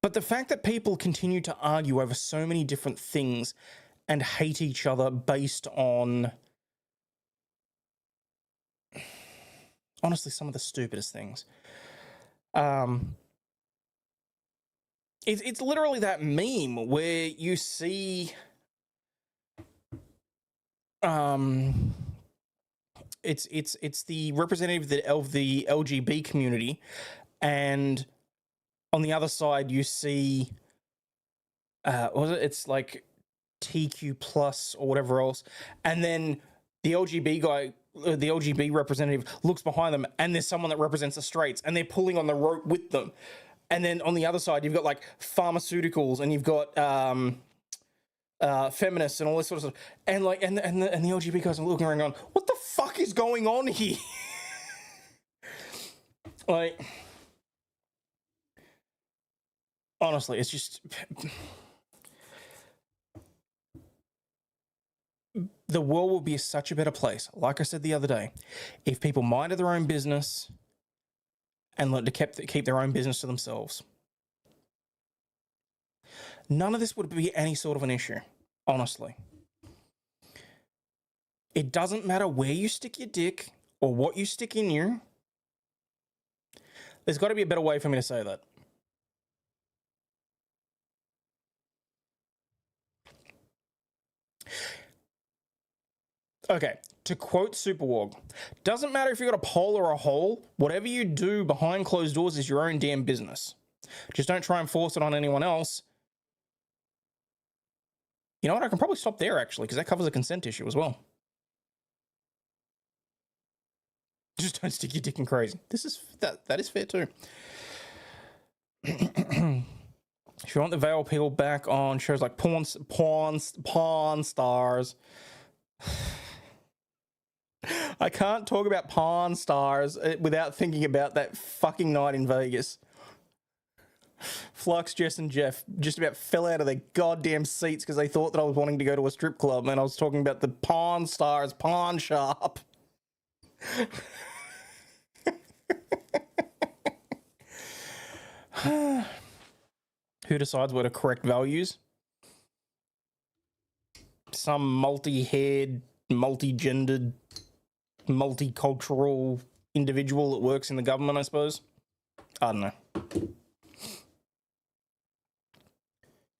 But the fact that people continue to argue over so many different things and hate each other based on, honestly, some of the stupidest things. It's literally that meme where you see it's the representative of the LGB community, and on the other side you see it's like TQ plus or whatever else, and then the LGB guy, the LGB representative, looks behind them and there's someone that represents the straights and they're pulling on the rope with them. And then on the other side, you've got like pharmaceuticals, and you've got feminists and all this sort of stuff. And like, and the LGBT guys are looking around going, "What the fuck is going on here?" Like, Honestly, it's just the world will be such a better place. Like I said the other day, if people minded their own business and learned to keep their own business to themselves, none of this would be any sort of an issue. Honestly, it doesn't matter where you stick your dick or what you stick in you. There's got to be a better way for me to say that. Okay, to quote Superwog, doesn't matter if you got a pole or a hole, whatever you do behind closed doors is your own damn business. Just don't try and force it on anyone else. You know what? I can probably stop there actually, because that covers a consent issue as well. Just don't stick your dick in crazy. That is fair too. If you want the Veil people back on shows like Pawn Stars. I can't talk about Pawn Stars without thinking about that fucking night in Vegas. Flux, Jess, and Jeff just about fell out of their goddamn seats because they thought that I was wanting to go to a strip club, and I was talking about the Pawn Stars pawn shop. Who decides what are correct values? Some multi-haired, multi-gendered, multicultural individual that works in the government, I suppose. I don't know.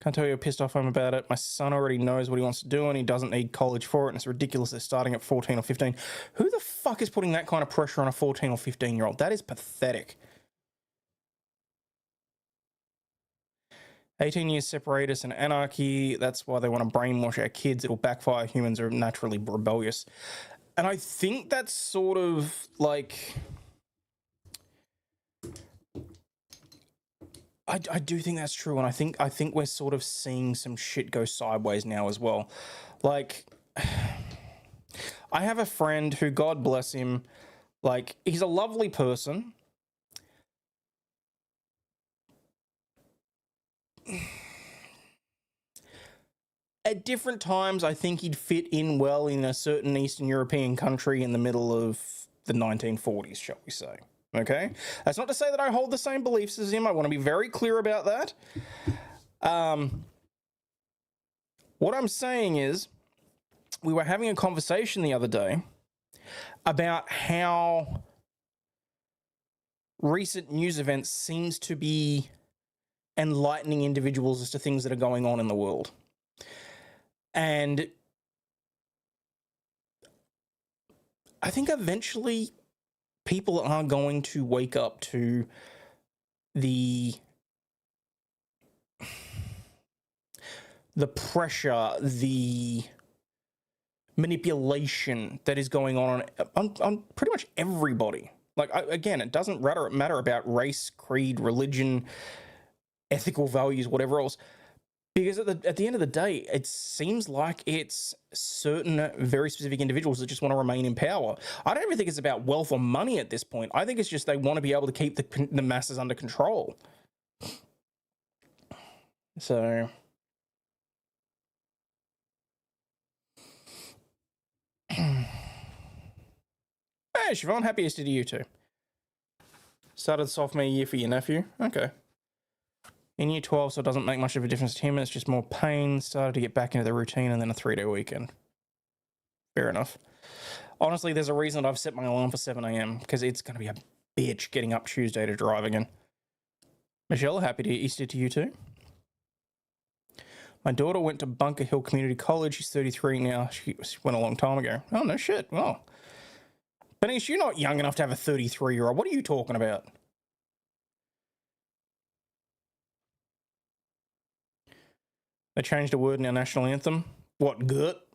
Can't tell you how pissed off I'm about it. My son already knows what he wants to do and he doesn't need college for it, and it's ridiculous they're starting at 14 or 15. Who the fuck is putting that kind of pressure on a 14 or 15-year-old? That is pathetic. 18 years separate us and anarchy. That's why they want to brainwash our kids. It'll backfire. Humans are naturally rebellious. And I think that's sort of like... I do think that's true, and I think we're sort of seeing some shit go sideways now as well. Like, I have a friend who, God bless him, like, he's a lovely person. At different times, I think he'd fit in well in a certain Eastern European country in the middle of the 1940s, shall we say. Okay? That's not to say that I hold the same beliefs as him. I want to be very clear about that. What I'm saying is, we were having a conversation the other day about how recent news events seems to be enlightening individuals as to things that are going on in the world. And I think eventually people are going to wake up to the pressure, the manipulation that is going on pretty much everybody. Like, again, it doesn't matter about race, creed, religion, ethical values, whatever else. Because at the end of the day, it seems like it's certain very specific individuals that just want to remain in power. I don't even think it's about wealth or money at this point. I think it's just they want to be able to keep the masses under control. So... Hey, Siobhan, happy Easter to you too. Started the sophomore year for your nephew? Okay. In year 12, so it doesn't make much of a difference to him. It's just more pain. Started to get back into the routine and then a 3-day weekend. Fair enough. Honestly, there's a reason that I've set my alarm for 7 a.m. because it's going to be a bitch getting up Tuesday to drive again. Michelle, happy to Easter to you too. My daughter went to Bunker Hill Community College. She's 33 now. She went a long time ago. Oh, no shit. Well, Benice, you're not young enough to have a 33-year-old. What are you talking about? They changed a word in our national anthem. What, gut?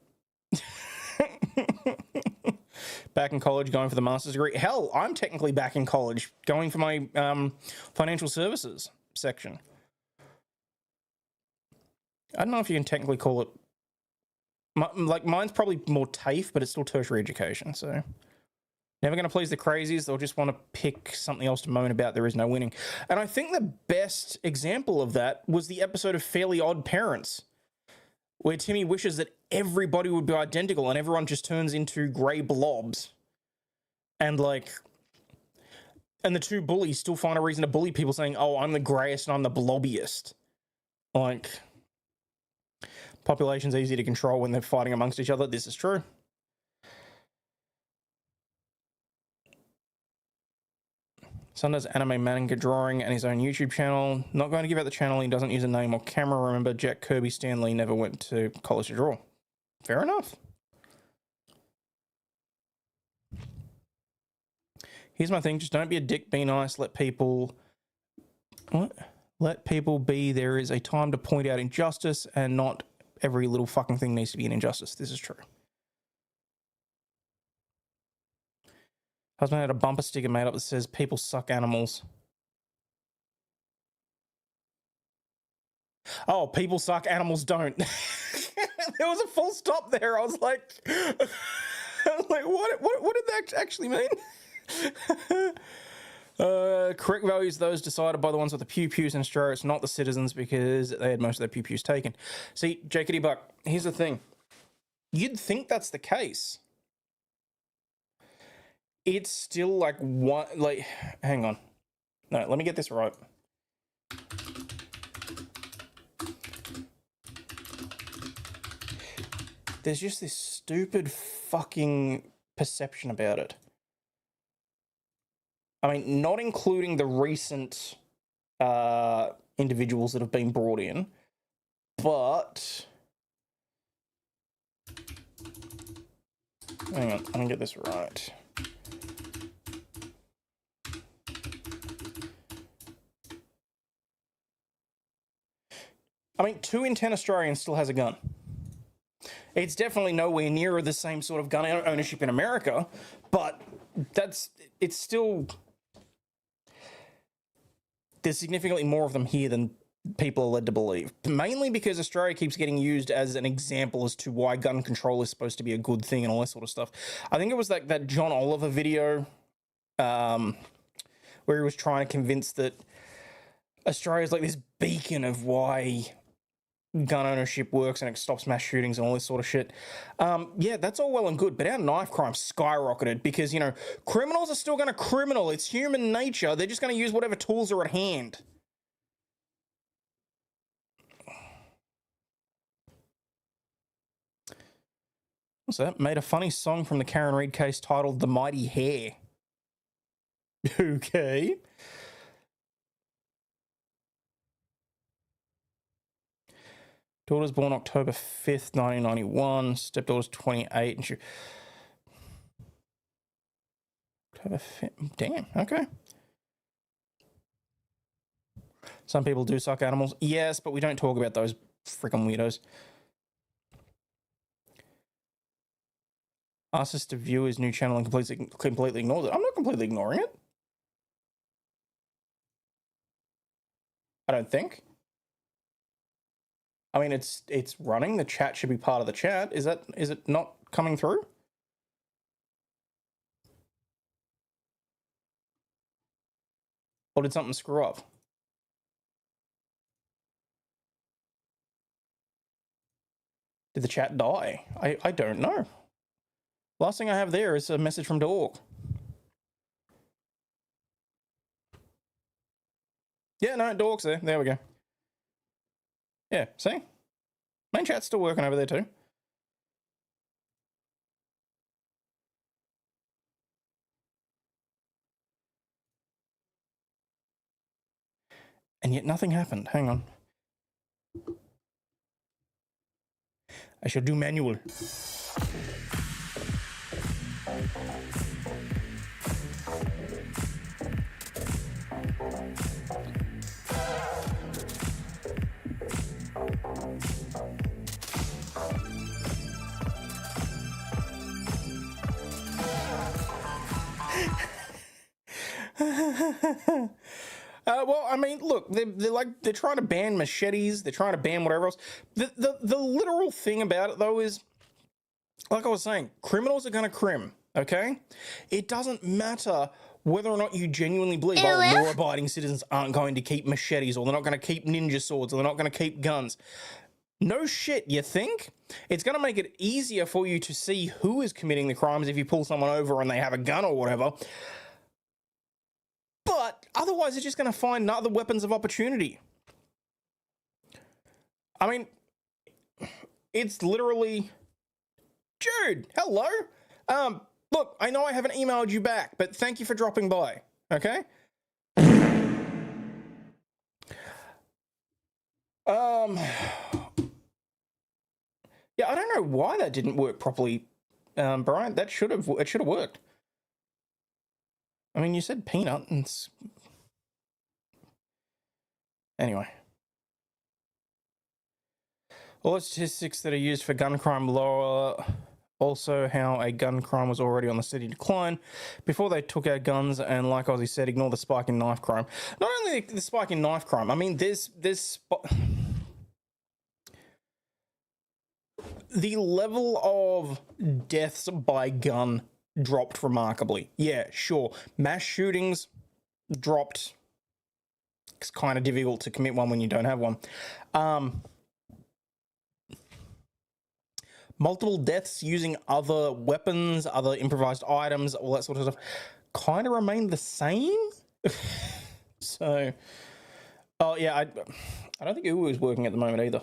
Back in college, going for the master's degree. Hell, I'm technically back in college, going for my financial services section. I don't know if you can technically call it... mine's probably more TAFE, but it's still tertiary education, so... Never going to please the crazies. They'll just want to pick something else to moan about. There is no winning. And I think the best example of that was the episode of Fairly Odd Parents, where Timmy wishes that everybody would be identical and everyone just turns into grey blobs. And and the two bullies still find a reason to bully people, saying, oh, I'm the greyest and I'm the blobbiest. Like, population's easy to control when they're fighting amongst each other. This is true. Son does anime manga drawing and his own YouTube channel. Not going to give out the channel. He doesn't use a name or camera. Remember, Jack Kirby Stanley never went to college to draw. Fair enough. Here's my thing. Just don't be a dick. Be nice. Let people... What? Let people be. There is a time to point out injustice, and not every little fucking thing needs to be an injustice. This is true. Husband had a bumper sticker made up that says, people suck animals. Oh, people suck, animals don't. There was a full stop there. I was like, what did that actually mean? Correct values, those decided by the ones with the pew-pews in Australia. It's not the citizens, because they had most of their pew-pews taken. See, Jakety Buck, here's the thing. You'd think that's the case. It's still like one, like, hang on. No, let me get this right. There's just this stupid fucking perception about it. I mean, not including the recent individuals that have been brought in, but... Hang on, let me get this right. I mean, 2 in 10 Australians still has a gun. It's definitely nowhere near the same sort of gun ownership in America, but it's still... There's significantly more of them here than people are led to believe. Mainly because Australia keeps getting used as an example as to why gun control is supposed to be a good thing and all that sort of stuff. I think it was like that John Oliver video where he was trying to convince that Australia's like this beacon of why gun ownership works and it stops mass shootings and all this sort of shit. Yeah, that's all well and good, but our knife crime skyrocketed because, you know, criminals are still going to criminal. It's human nature. They're just going to use whatever tools are at hand. What's that? Made a funny song from the Karen Reid case titled The Mighty Hair. Okay. Daughter's born October 5th, 1991. Stepdaughter's 28. And she... October 5th. Damn, okay. Some people do suck animals. Yes, but we don't talk about those freaking weirdos. Ask us to view his new channel and completely ignore it. I'm not completely ignoring it. I don't think. I mean, it's running. The chat should be part of the chat. Is it not coming through? Or did something screw up? Did the chat die? I don't know. Last thing I have there is a message from Dork. Yeah, no, Dork's there. There we go. Yeah, see? Main chat's still working over there too. And yet nothing happened. Hang on. I shall do manual. Well, I mean, look, they're trying to ban machetes, they're trying to ban whatever else. The literal thing about it though is, like I was saying, criminals are going to crim. okay? It doesn't matter whether or not you genuinely believe, oh, law-abiding citizens aren't going to keep machetes, or they're not going to keep ninja swords, or they're not going to keep guns. No shit, you think? It's going to make it easier for you to see who is committing the crimes if you pull someone over and they have a gun or whatever. But otherwise, it's just going to find other weapons of opportunity. I mean, it's literally... Jude, hello. Look, I know I haven't emailed you back, but thank you for dropping by, okay? Yeah, I don't know why that didn't work properly, Brian. It should have worked. I mean, you said peanut, and anyway. All the statistics that are used for gun crime lower also how a gun crime was already on the steady decline before they took out guns, and like Aussie said, ignore the spike in knife crime. Not only the spike in knife crime, I mean, the level of deaths by gun dropped remarkably. Yeah, sure. Mass shootings dropped. It's kind of difficult to commit one when you don't have one. Multiple deaths using other weapons, other improvised items, all that sort of stuff, kind of remained the same. So, oh yeah, I don't think Uwu is working at the moment either.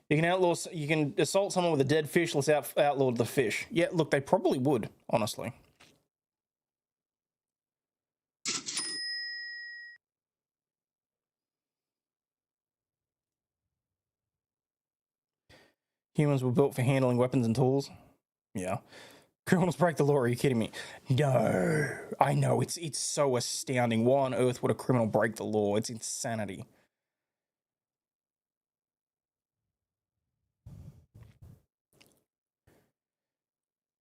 You can assault someone with a dead fish. Let's outlaw the fish. Yeah, look, they probably would, honestly. Humans were built for handling weapons and tools. Yeah. Criminals break the law. Are you kidding me? No. I know. It's so astounding. Why on earth would a criminal break the law? It's insanity.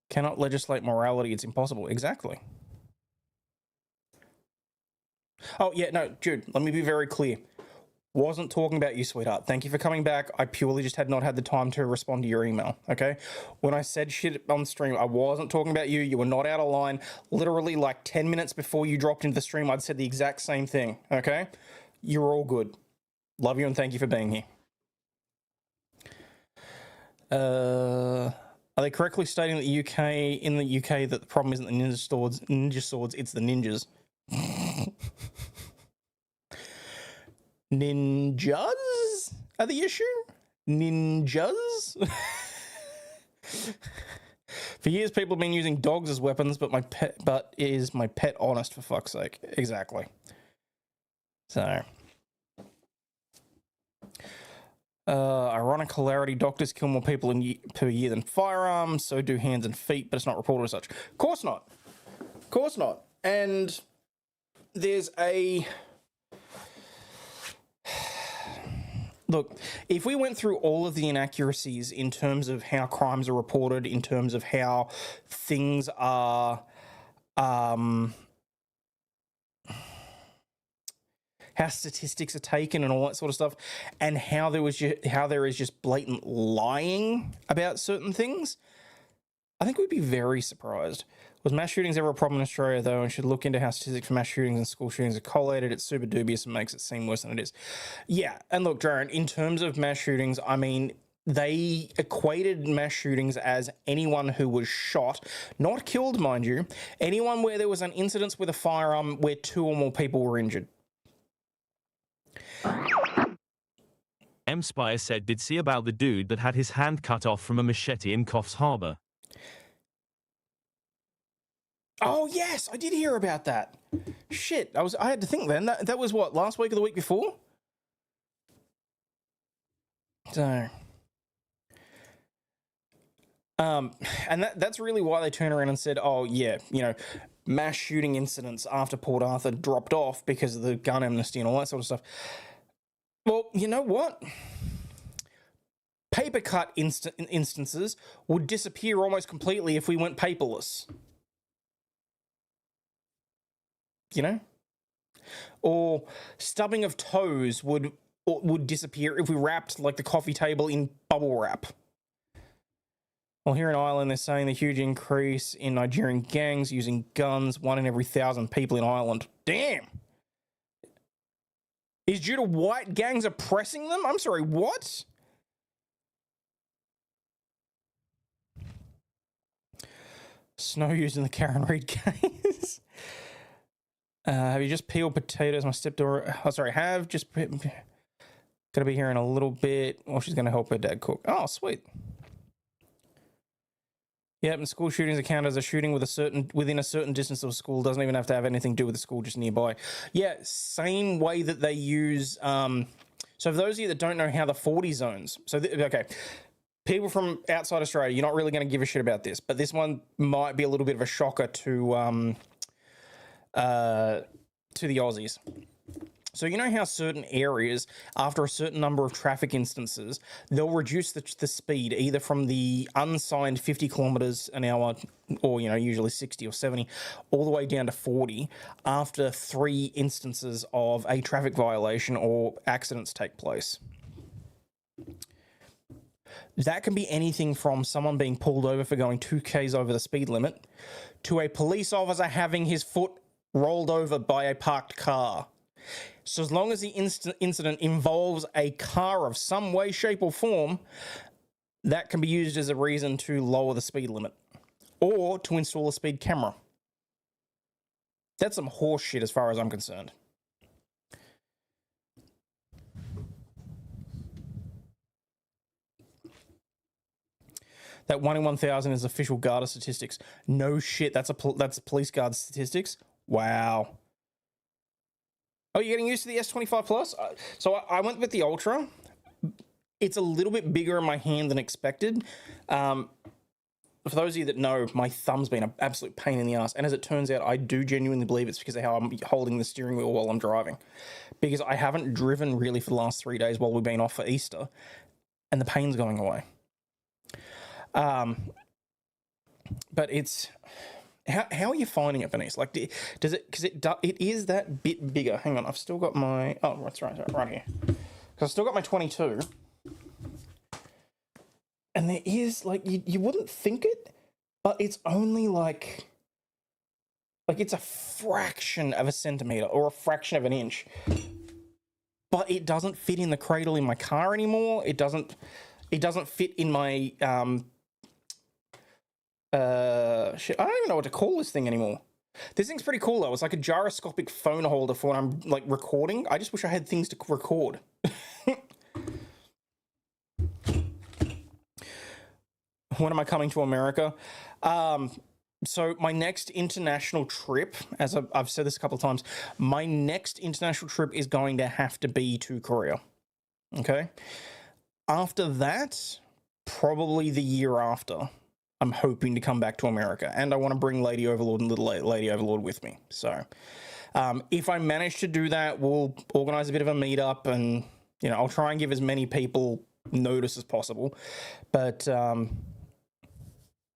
Cannot legislate morality. It's impossible. Exactly. Oh, yeah, no, Jude, let me be very clear. Wasn't talking about you, sweetheart. Thank you for coming back. I purely just had not had the time to respond to your email, okay? When I said shit on stream, I wasn't talking about you. You were not out of line. Literally, like 10 minutes before you dropped into the stream, I'd said the exact same thing, okay? You're all good. Love you and thank you for being here. Are they correctly stating that in the UK that the problem isn't the ninja swords, it's the ninjas? Ninjas are the issue? Ninjas? For years, people have been using dogs as weapons, but is my pet honest, for fuck's sake? Exactly. So, ironic hilarity, doctors kill more people per year than firearms, so do hands and feet, but it's not reported as such. Of course not. Of course not. And there's a... Look, if we went through all of the inaccuracies in terms of how crimes are reported, in terms of how things are, how statistics are taken and all that sort of stuff, and how there is just blatant lying about certain things, I think we'd be very surprised. Was mass shootings ever a problem in Australia, though, and should look into how statistics for mass shootings and school shootings are collated? It's super dubious and makes it seem worse than it is. Yeah, and look, Jaron, in terms of mass shootings, I mean, they equated mass shootings as anyone who was shot, not killed, mind you, anyone where there was an incident with a firearm where 2 or more people were injured. M. Spire said, did see about the dude that had his hand cut off from a machete in Coffs Harbour. Oh, yes, I did hear about that. Shit, I had to think then. That was what, last week or the week before? So... and that's really why they turned around and said, oh, yeah, you know, mass shooting incidents after Port Arthur dropped off because of the gun amnesty and all that sort of stuff. Well, you know what? Paper cut instances would disappear almost completely if we went paperless. You know? Or stubbing of toes would disappear if we wrapped, like, the coffee table in bubble wrap. Well, here in Ireland, they're saying the huge increase in Nigerian gangs using guns, 1 in every 1,000 people in Ireland. Damn. Is due to white gangs oppressing them? I'm sorry, what? Snow used in the Karen Reid case. Have you just peeled potatoes? My stepdaughter. Oh, sorry. Gonna be here in a little bit. Well, she's gonna help her dad cook. Oh, sweet. Yep, and school shootings are counted as a shooting within a certain distance of a school. Doesn't even have to have anything to do with the school, just nearby. Yeah, same way that they use. So for those of you that don't know how the 40 zones. So okay. People from outside Australia, you're not really going to give a shit about this, but this one might be a little bit of a shocker to the Aussies. So you know how certain areas, after a certain number of traffic instances, they'll reduce the speed either from the unsigned 50 kilometers an hour, or usually 60 or 70, all the way down to 40 after 3 instances of a traffic violation or accidents take place. That can be anything from someone being pulled over for going 2 k's over the speed limit to a police officer having his foot rolled over by a parked car. So as long as the incident involves a car of some way, shape or form, that can be used as a reason to lower the speed limit or to install a speed camera. That's some horse shit as far as I'm concerned. That 1 in 1,000 is official Garda statistics. No shit, that's police guard statistics. Wow. Oh, you're getting used to the S25 Plus? So I went with the Ultra. It's a little bit bigger in my hand than expected. For those of you that know, my thumb's been an absolute pain in the ass. And as it turns out, I do genuinely believe it's because of how I'm holding the steering wheel while I'm driving. Because I haven't driven really for the last 3 days while we've been off for Easter. And the pain's going away. But it's... How are you finding it, Bernice? Like, does it, because it is that bit bigger. Hang on, I've still got my, oh, that's right here. Because I've still got my 22. And there is, like, you wouldn't think it, but it's only like it's a fraction of a centimeter or a fraction of an inch. But it doesn't fit in the cradle in my car anymore. It doesn't fit in my, shit, I don't even know what to call this thing anymore. This thing's pretty cool though. It's like a gyroscopic phone holder for when I'm like recording. I just wish I had things to record. When am I coming to America? So my next international trip, as I've said this a couple of times, my next international trip is going to have to be to Korea. Okay. After that, probably the year after, I'm hoping to come back to America, and I want to bring Lady Overlaw'd and Little Lady Overlaw'd with me. So if I manage to do that, we'll organize a bit of a meetup, and I'll try and give as many people notice as possible. But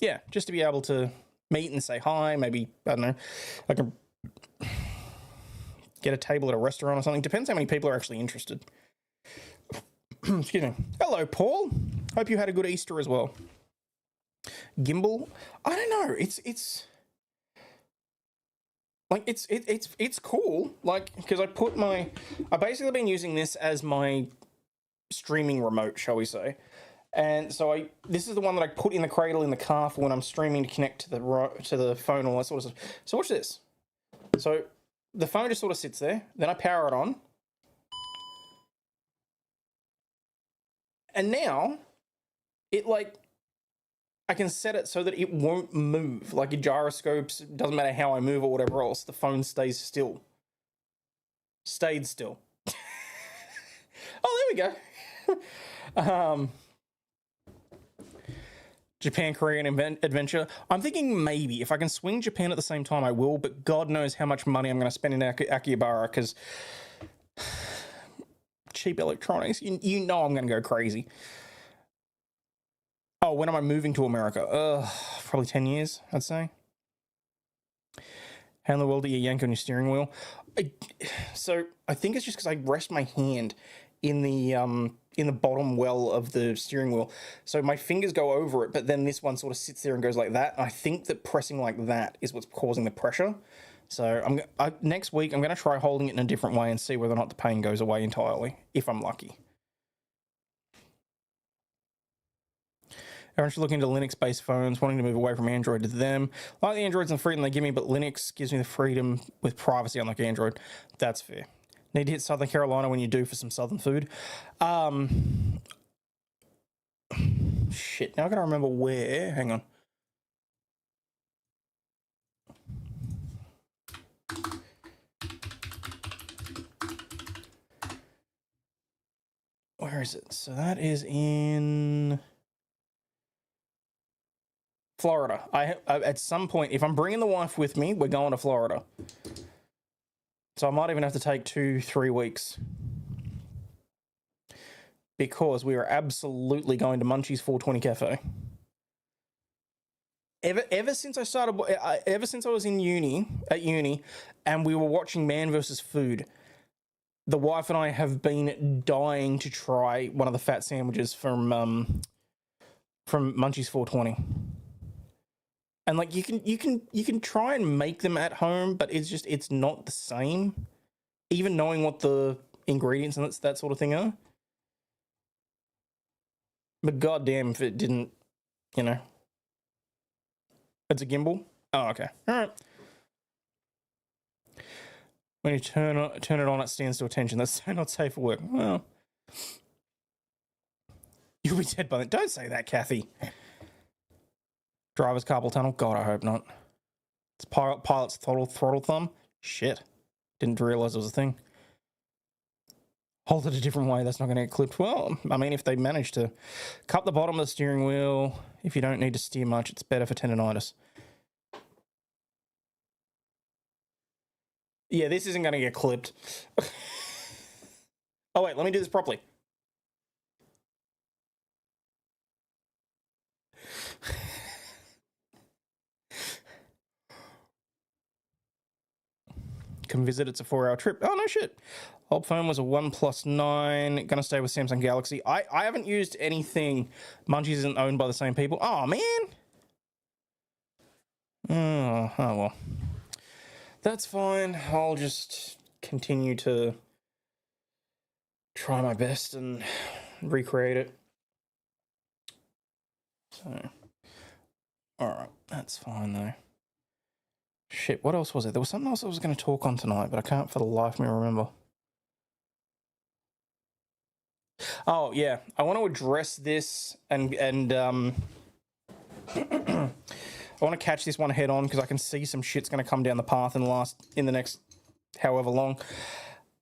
yeah, just to be able to meet and say hi, maybe, I don't know, I can get a table at a restaurant or something. Depends how many people are actually interested. Excuse me. Hello, Paul. Hope you had a good Easter as well. Gimbal, I don't know. It's cool. Like, because I've basically been using this as my streaming remote, shall we say? And so this is the one that I put in the cradle in the car for when I'm streaming to connect to the phone, all that sort of stuff. So watch this. So the phone just sort of sits there. Then I power it on, and now it I can set it so that it won't move. Like your gyroscopes, doesn't matter how I move or whatever else, the phone stays still. Stayed still. Oh, there we go. Japan, Korean adventure. I'm thinking maybe if I can swing Japan at the same time, I will, but God knows how much money I'm going to spend in Akihabara, because cheap electronics, you know I'm going to go crazy. Oh, when am I moving to America? Probably 10 years, I'd say. Handle well to your yank on your steering wheel. So I think it's just because I rest my hand in the bottom well of the steering wheel, so my fingers go over it, but then this one sort of sits there and goes like that. I think that pressing like that is what's causing the pressure. So next week I'm going to try holding it in a different way and see whether or not the pain goes away entirely, if I'm lucky. Everyone should look into Linux-based phones, wanting to move away from Android to them. I like the Androids and the freedom they give me, but Linux gives me the freedom with privacy, unlike Android. That's fair. Need to hit Southern Carolina when you do for some Southern food. Shit, now I gotta remember where. Hang on. Where is it? So that is in Florida. I at some point, if I'm bringing the wife with me, we're going to Florida. So I might even have to take 2-3 weeks, because we are absolutely going to Munchie's 420 Cafe. Ever since I started, ever since I was in uni, and we were watching Man vs. Food, the wife and I have been dying to try one of the fat sandwiches from Munchie's 420. And like you can try and make them at home, but it's not the same. Even knowing what the ingredients and that sort of thing are. But goddamn if it didn't, you know. It's a gimbal? Oh, okay. Alright. When you turn it on, it stands to attention. That's not safe for work. Well. You'll be dead by then. Don't say that, Kathy. Driver's carpal tunnel? God, I hope not. It's pilot's throttle thumb? Shit. Didn't realise it was a thing. Hold it a different way, that's not going to get clipped. Well, I mean, if they manage to cut the bottom of the steering wheel, if you don't need to steer much, it's better for tendonitis. Yeah, this isn't going to get clipped. Oh, wait, let me do this properly. Can visit, it's a 4-hour trip. Oh, no shit. Old phone was a OnePlus 9. Gonna stay with Samsung Galaxy. I haven't used anything. Munchies isn't owned by the same people. Oh, man. Oh well. That's fine. I'll just continue to try my best and recreate it. So, alright. That's fine, though. Shit, what else was it? There was something else I was going to talk on tonight, but I can't for the life of me remember. Oh, yeah. I want to address this and I want to catch this one head on because I can see some shit's going to come down the path in the next however long.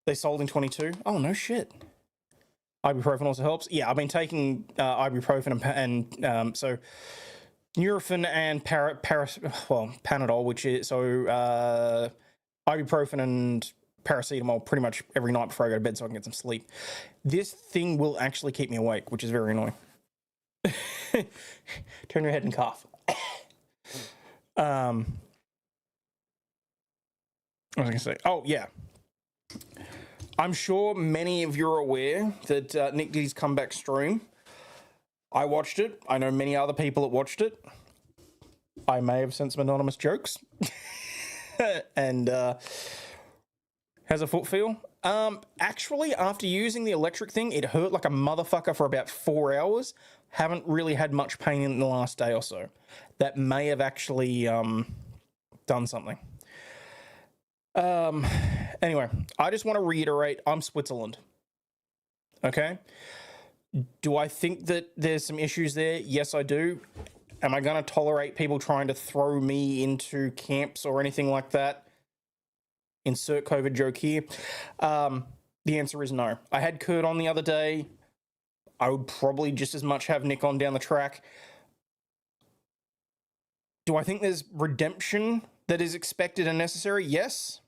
They sold in 22. Oh, no shit. Ibuprofen also helps. Yeah, I've been taking ibuprofen and so Nurofen and Panadol, which is ibuprofen and paracetamol pretty much every night before I go to bed so I can get some sleep. This thing will actually keep me awake, which is very annoying. Turn your head and cough. What was I going to say? Oh, yeah. I'm sure many of you are aware that Nick did his comeback stream. I watched it. I know many other people that watched it. I may have sent some anonymous jokes. And how's the foot feel? Actually, after using the electric thing, it hurt like a motherfucker for about 4 hours. Haven't really had much pain in the last day or so. That may have actually done something. Anyway, I just want to reiterate, I'm Switzerland. Okay? Do I think that there's some issues there? Yes, I do. Am I going to tolerate people trying to throw me into camps or anything like that? Insert COVID joke here. The answer is no. I had Kurt on the other day. I would probably just as much have Nick on down the track. Do I think there's redemption that is expected and necessary? Yes.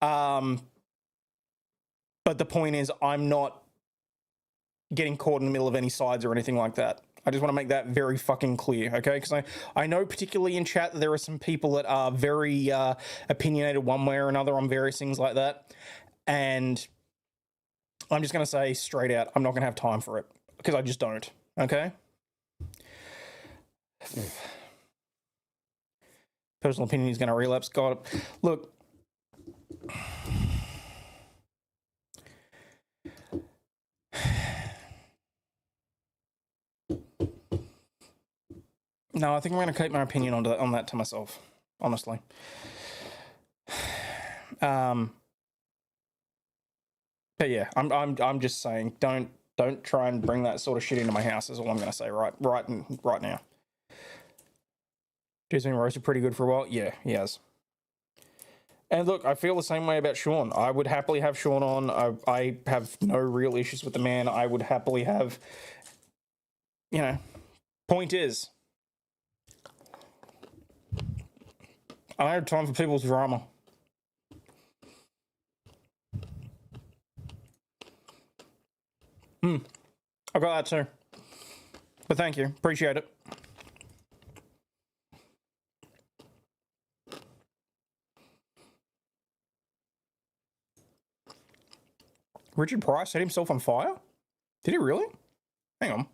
But the point is, I'm not getting caught in the middle of any sides or anything like that. I just want to make that very fucking clear, okay? Because I know particularly in chat that there are some people that are very opinionated one way or another on various things like that. And I'm just going to say straight out, I'm not going to have time for it. Because I just don't, okay? Personal opinion is going to relapse. God, look. No, I think I'm going to keep my opinion on that to myself, honestly. But yeah, I'm just saying, don't try and bring that sort of shit into my house. Is all I'm going to say right now. He's been roasted pretty good for a while. Yeah, he has. And look, I feel the same way about Sean. I would happily have Sean on. I have no real issues with the man. I would happily have, point is, I don't have time for people's drama. I got that too. But thank you. Appreciate it. Richard Pryor set himself on fire? Did he really? Hang on.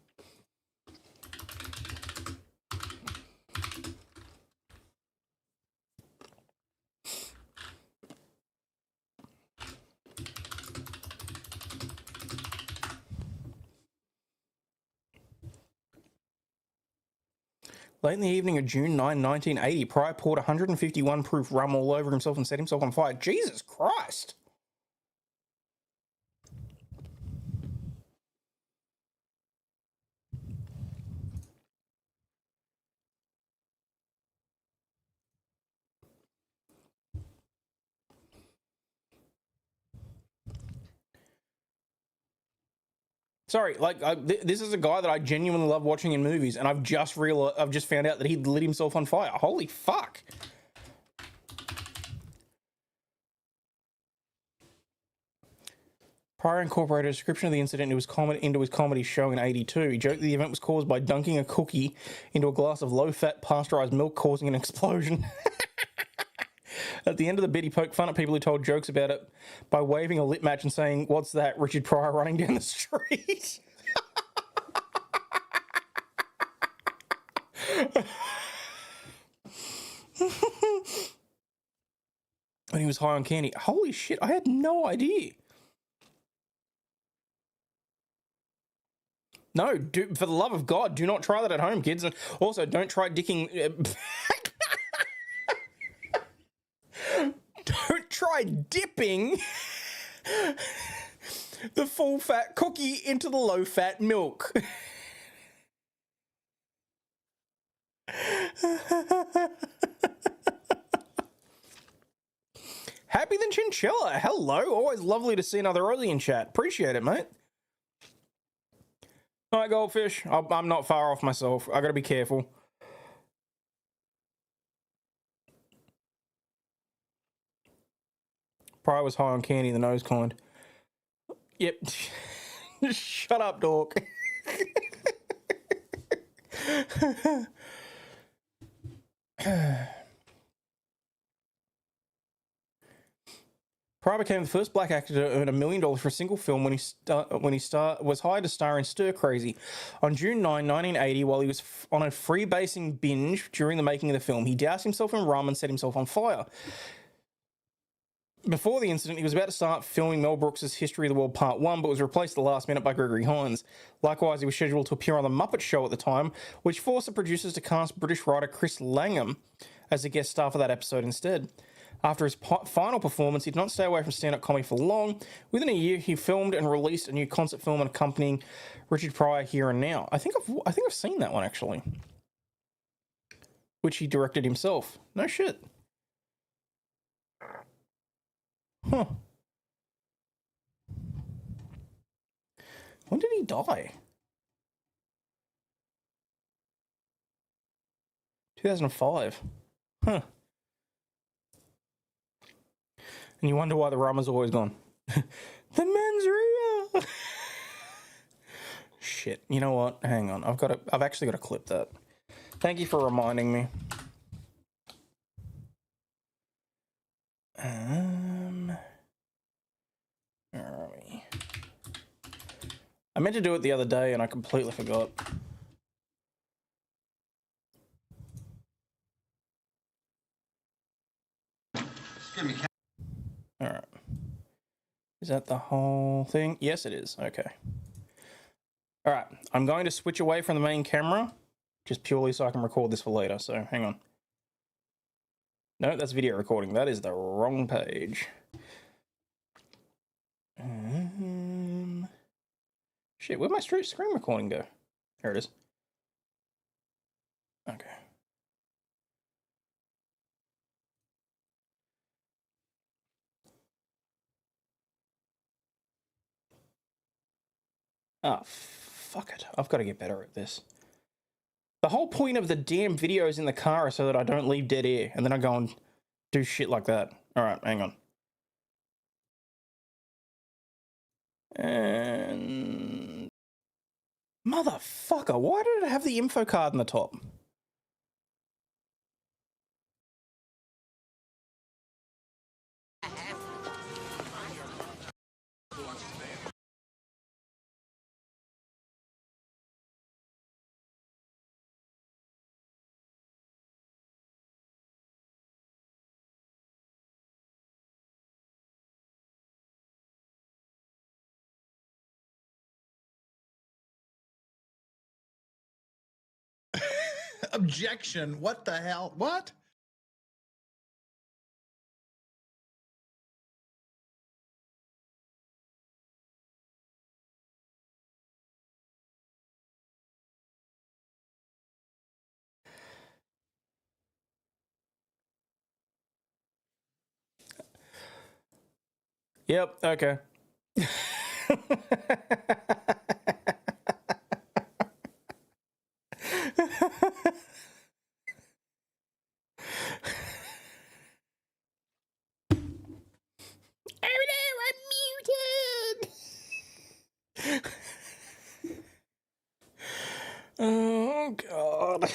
Late in the evening of June 9, 1980, Pryor poured 151 proof rum all over himself and set himself on fire. Jesus Christ! Sorry, this is a guy that I genuinely love watching in movies, and I've just found out that he lit himself on fire. Holy fuck! Pryor incorporated a description of the incident into his comedy show in '82. He joked that the event was caused by dunking a cookie into a glass of low-fat pasteurized milk, causing an explosion. At the end of the bit, he poked fun at people who told jokes about it by waving a lit match and saying, "What's that? Richard Pryor running down the street." When he was high on candy. Holy shit, I had no idea. No, for the love of God, do not try that at home, kids. And also, don't try dicking... Don't try dipping the full-fat cookie into the low-fat milk. Happy than Chinchilla. Hello. Always lovely to see another Aussie in chat. Appreciate it, mate. All right, Goldfish. I'm not far off myself. I got to be careful. Pryor was high on candy, the nose kind. Yep. Shut up, dork. Pryor became the first black actor to earn $1 million for a single film when he was hired to star in Stir Crazy. On June 9, 1980, while he was on a freebasing binge during the making of the film, he doused himself in rum and set himself on fire. Before the incident, he was about to start filming Mel Brooks' History of the World Part 1, but was replaced at the last minute by Gregory Hines. Likewise, he was scheduled to appear on The Muppet Show at the time, which forced the producers to cast British writer Chris Langham as a guest star for that episode instead. After his final performance, he did not stay away from stand-up comedy for long. Within a year, he filmed and released a new concert film accompanying Richard Pryor, Here and Now. I think I've seen that one, actually. Which he directed himself. No shit. Huh. When did he die? 2005. Huh. And you wonder why the rum is always gone. The mens rea. shit. You know what? Hang on. I've actually got to clip that. Thank you for reminding me. Where are we? I meant to do it the other day and I completely forgot. All right. Is that the whole thing? Yes, it is. Okay. All right. I'm going to switch away from the main camera, just purely so I can record this for later. So hang on. No, that's video recording. That is the wrong page. Shit, where'd my screen recording go? There it is. Okay. Oh, fuck it. I've got to get better at this. The whole point of the damn videos in the car is so that I don't leave dead air, and then I go and do shit like that. All right, hang on. And... Motherfucker, why did it have the info card in the top? Objection. What the hell? What? Yep, okay. Oh, God.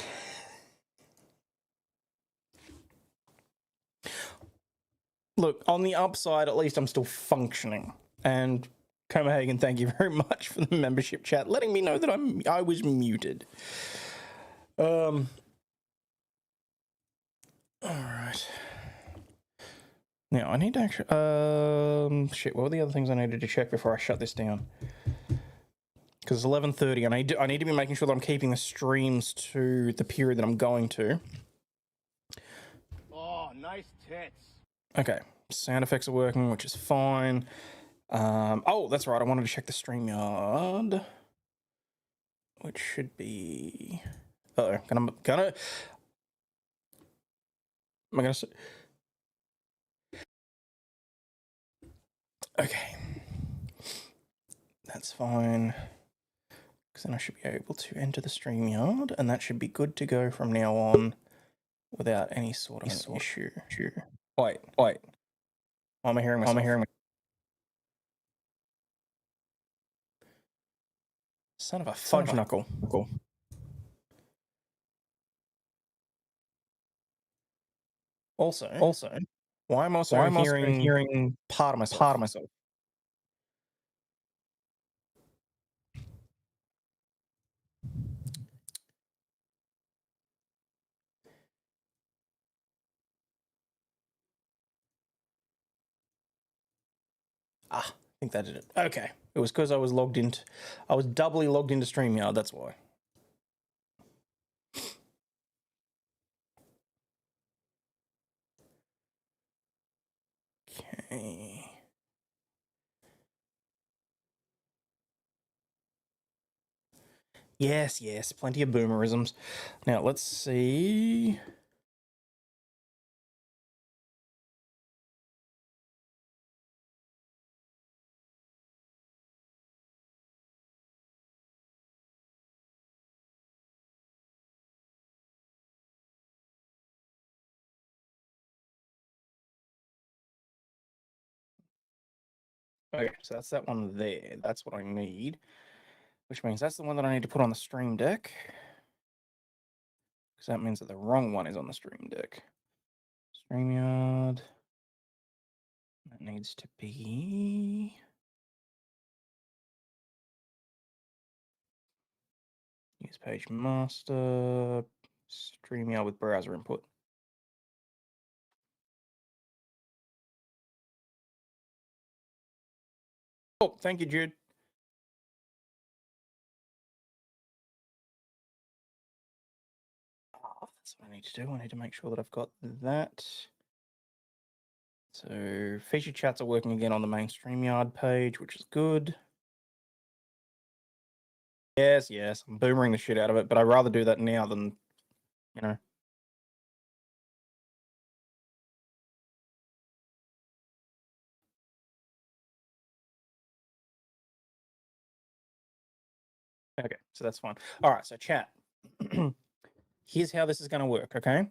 Look, on the upside, at least I'm still functioning. And Copenhagen, thank you very much for the membership chat, letting me know that I was muted. All right. Now, I need to actually... shit, what were the other things I needed to check before I shut this down? Because it's 11:30, and I need to be making sure that I'm keeping the streams to the period that I'm going to. Oh, nice tits. Okay, sound effects are working, which is fine. Oh, that's right, I wanted to check the StreamYard, which should be... Uh-oh, am I gonna... Okay. That's fine. Because then I should be able to enter the StreamYard, and that should be good to go from now on without any sort of issue. Wait. Am I hearing myself? Son of a fudge knuckle. Also, why am I also hearing part of myself? Ah, I think that did it. Okay. It was because I was doubly logged into StreamYard, that's why. Okay. Yes, plenty of boomerisms. Now, let's see. Okay, so that's that one there. That's what I need. which means that's the one that I need to put on the Stream Deck. Because that means that the wrong one is on the Stream Deck. StreamYard. That needs to be... Use page master. StreamYard with browser input. Oh, thank you, Jude. Oh, that's what I need to do. I need to make sure that I've got that. So feature chats are working again on the main StreamYard page, which is good. Yes, I'm boomering the shit out of it, but I'd rather do that now than, you know. Okay, so that's fine. All right, so chat. Here's how this is going to work, okay?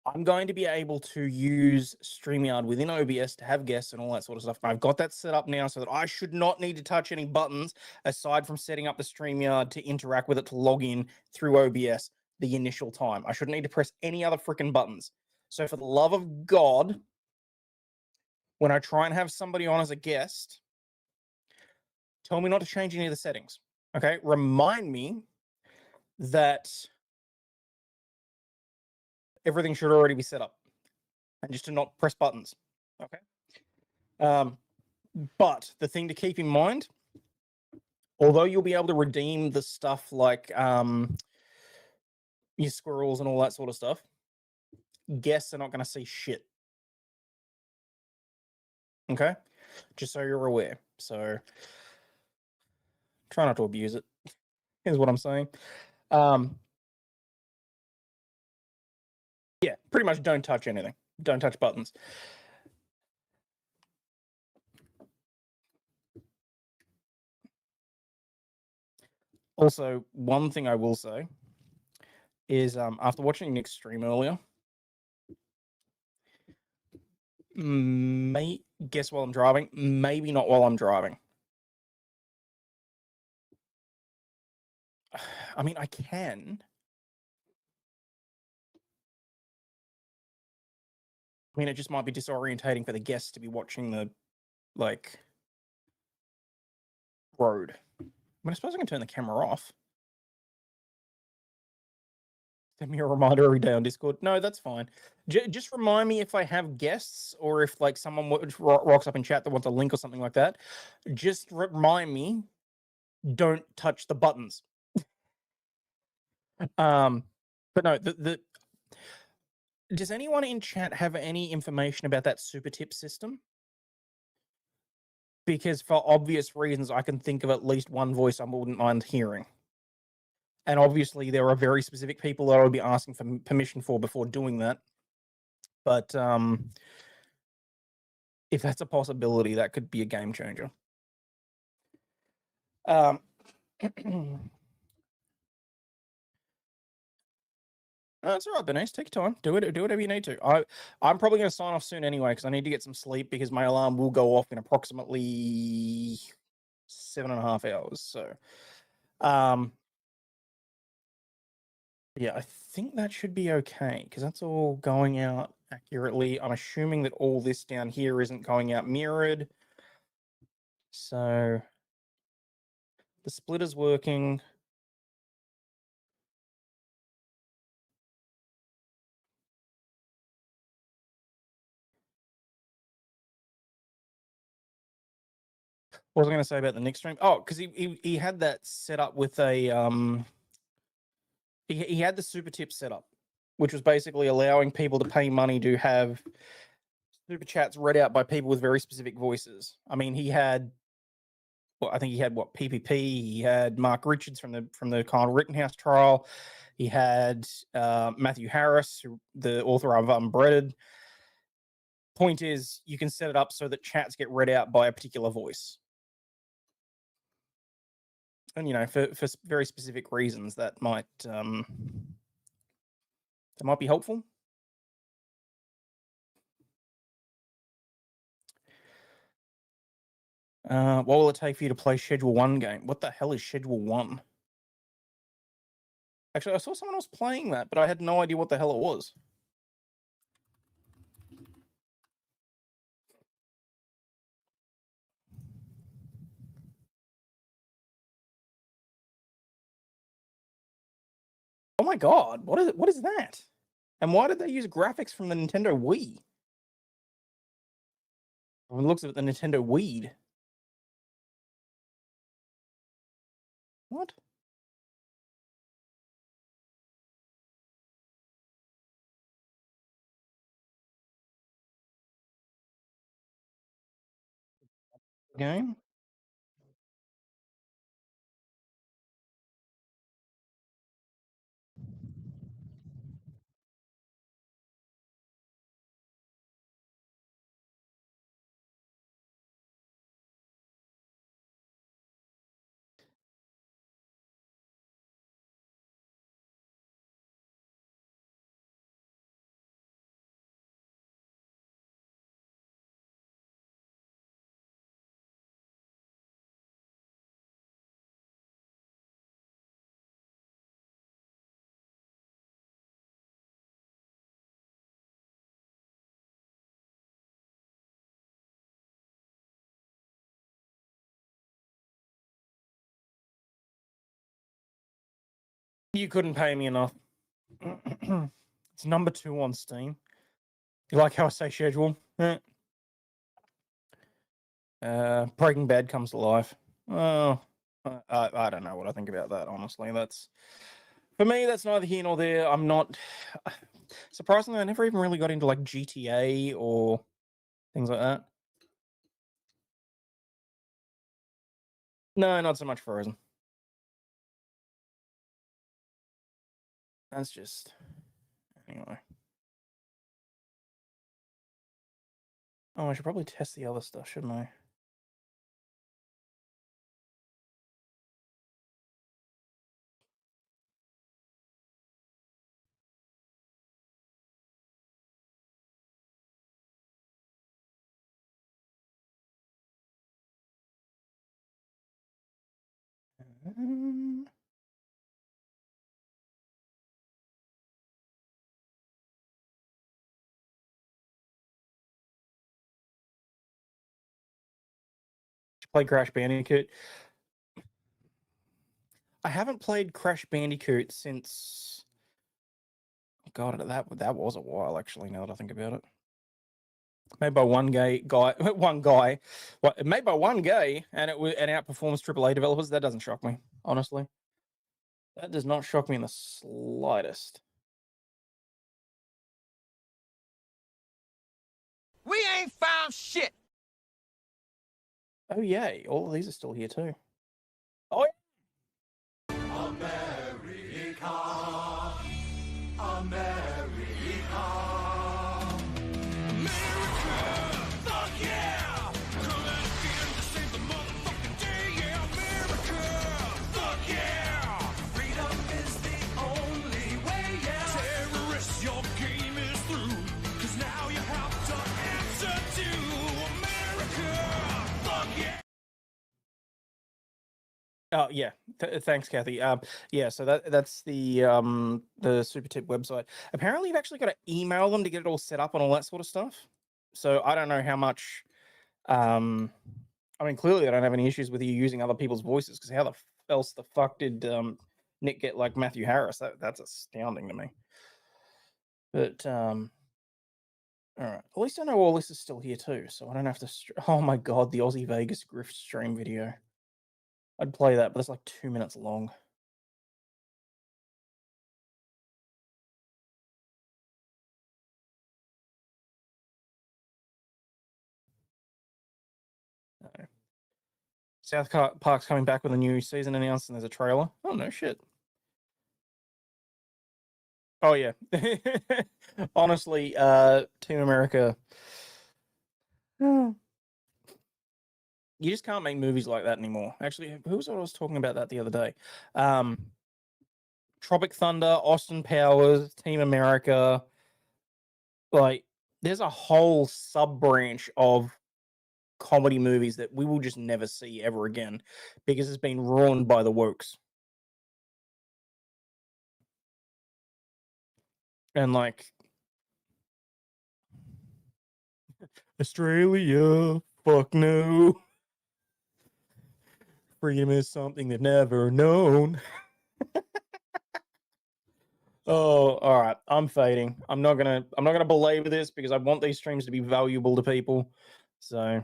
I'm going to be able to use StreamYard within OBS to have guests and all that sort of stuff. I've got that set up now so that I should not need to touch any buttons aside from setting up the StreamYard to interact with it to log in through OBS the initial time. I shouldn't need to press any other freaking buttons. So for the love of God, when I try and have somebody on as a guest, tell me not to change any of the settings, okay? Remind me that everything should already be set up and just to not press buttons, okay? But the thing to keep in mind, although you'll be able to redeem the stuff like your squirrels and all that sort of stuff, guests are not going to see shit. Okay? Just so you're aware. So try not to abuse it, is what I'm saying. Yeah, pretty much don't touch anything. Don't touch buttons. Also, one thing I will say is after watching Nick's stream earlier, guess while I'm driving, maybe not while I'm driving. I mean, I can. I mean, it just might be disorientating for the guests to be watching the, like, road. I mean, I suppose I can turn the camera off. Send me a reminder every day on Discord. No, that's fine. Just remind me if I have guests or if, like, someone rocks up in chat that wants a link or something like that. Just remind me, don't touch the buttons. But no, does anyone in chat have any information about that super tip system? Because for obvious reasons, I can think of at least one voice I wouldn't mind hearing. And obviously, there are very specific people that I would be asking for permission for before doing that. But if that's a possibility, that could be a game changer. That's all right, Bernice. Take your time. Do whatever you need to. I'm probably going to sign off soon anyway because I need to get some sleep because my alarm will go off in approximately 7.5 hours. So, yeah, I think that should be okay because that's all going out accurately. I'm assuming that all this down here isn't going out mirrored. So the splitter's working. What was I going to say about the next stream? Oh, because he had that set up with a he had the super tip set up, which was basically allowing people to pay money to have super chats read out by people with very specific voices. I mean, he had, well, I think he had what PPP. He had Mark Richards from the Kyle Rittenhouse trial. He had Matthew Harris, the author of Unbreaded. Point is, you can set it up so that chats get read out by a particular voice. And, you know, for very specific reasons, that might be helpful. What will it take for you to play Schedule 1 game? What the hell is Schedule 1? Actually, I saw someone else playing that, but I had no idea what the hell it was. Oh my god, what is that? And why did they use graphics from the Nintendo Wii? When it looks at the Nintendo Wii. What? Game? You couldn't pay me enough. It's number 2 on Steam. You like how I say schedule? Breaking Bad comes to life. Oh, I don't know what I think about that, honestly. That's, for me, that's neither here nor there. I'm not, surprisingly, I never even really got into like GTA or things like that. No, not so much Frozen. That's just, anyway. Oh, I should probably test the other stuff, shouldn't I? Um, Play Crash Bandicoot. I haven't played Crash Bandicoot since. God, that was a while actually. Now that I think about it, made by one guy, one guy, what made by one gay, and it outperforms AAA developers. That doesn't shock me, honestly. That does not shock me in the slightest. We ain't found shit. Oh yay! All of these are still here too. Oh yeah. Oh yeah, thanks, Kathy. Yeah, so that's the Super Tip website. Apparently, you've actually got to email them to get it all set up and all that sort of stuff. So I don't know how much. I mean, clearly, I don't have any issues with you using other people's voices because how the else the fuck did Nick get like Matthew Harris? That's astounding to me. But all right. At least I know all this is still here too, so I don't have to. Oh my god, the Aussie Vegas grift stream video. I'd play that, but it's like 2 minutes long. No. South Park's coming back with a new season announced, and there's a trailer. Oh no shit. Oh yeah. Honestly, Team America. You just can't make movies like that anymore. Actually, who was I was talking about that the other day? Tropic Thunder, Austin Powers, Team America. Like, there's a whole sub branch of comedy movies that we will just never see ever again because it's been ruined by the wokes. And like Australia, fuck no. Freedom is something they've never known. Oh, all right. I'm fading. I'm not gonna belabor this because I want these streams to be valuable to people. So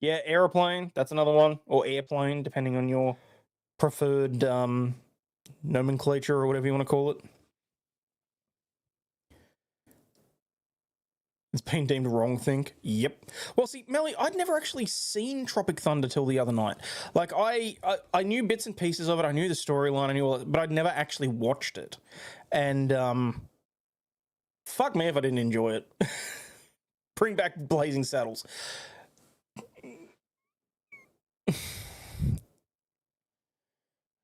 yeah, airplane, that's another one. Or airplane, depending on your preferred nomenclature or whatever you want to call it. It's been deemed wrong, think. Yep. Well, see, Melly, I'd never actually seen Tropic Thunder till the other night. Like, I knew bits and pieces of it. I knew the storyline. I knew all that, but I'd never actually watched it. And fuck me if I didn't enjoy it. Bring back Blazing Saddles.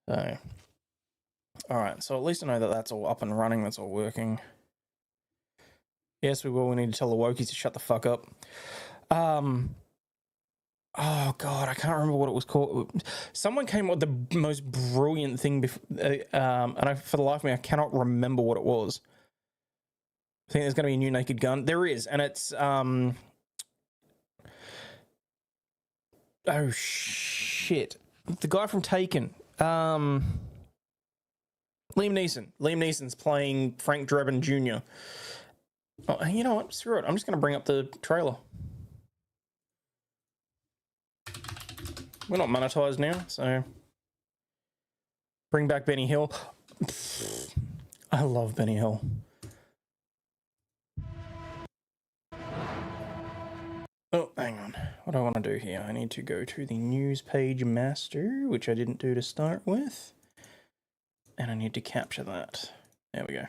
So, all right. So at least I know that that's all up and running. That's all working. Yes, we will. We need to tell the wokies to shut the fuck up. Oh god, I can't remember what it was called. Someone came up with the most brilliant thing, and for the life of me, I cannot remember what it was. I think there's going to be a new Naked Gun. There is, and it's oh shit, the guy from Taken, Liam Neeson. Liam Neeson's playing Frank Drebin Jr. Oh, you know what? Screw it. I'm just going to bring up the trailer. We're not monetized now, so bring back Benny Hill. I love Benny Hill. Oh, hang on. What do I want to do here? I need to go to the news page master, which I didn't do to start with. And I need to capture that. There we go.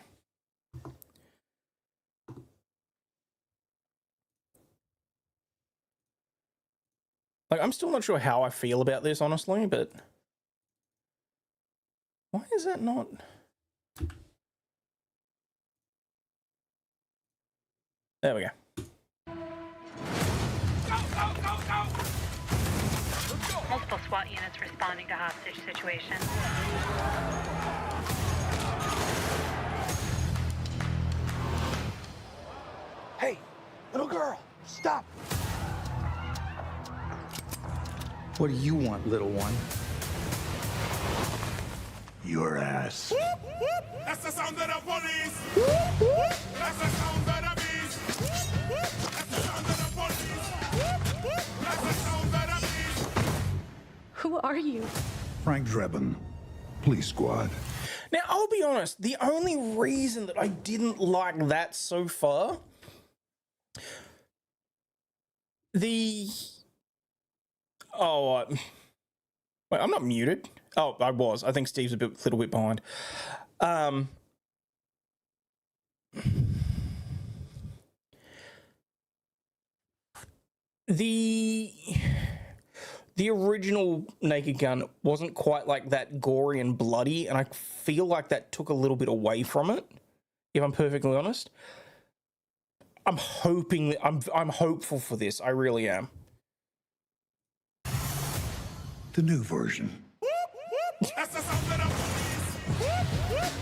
Like, I'm still not sure how I feel about this, honestly, but why is that not? There we go. Multiple SWAT units responding to hostage situation. Hey, little girl, stop. What do you want, little one? Your ass. That's the sound of the police. That's the sound of the beast. That's the sound of the police. That's the sound of the beast. Who are you? Frank Drebin, Police Squad. Now, I'll be honest, the only reason that I didn't like that so far, wait, I'm not muted. Oh, I was. I think Steve's a little bit behind. The original Naked Gun wasn't quite like that gory and bloody, and I feel like that took a little bit away from it, if I'm perfectly honest. I'm hoping that I'm hopeful for this. I really am. The new version. That's the sound of the police.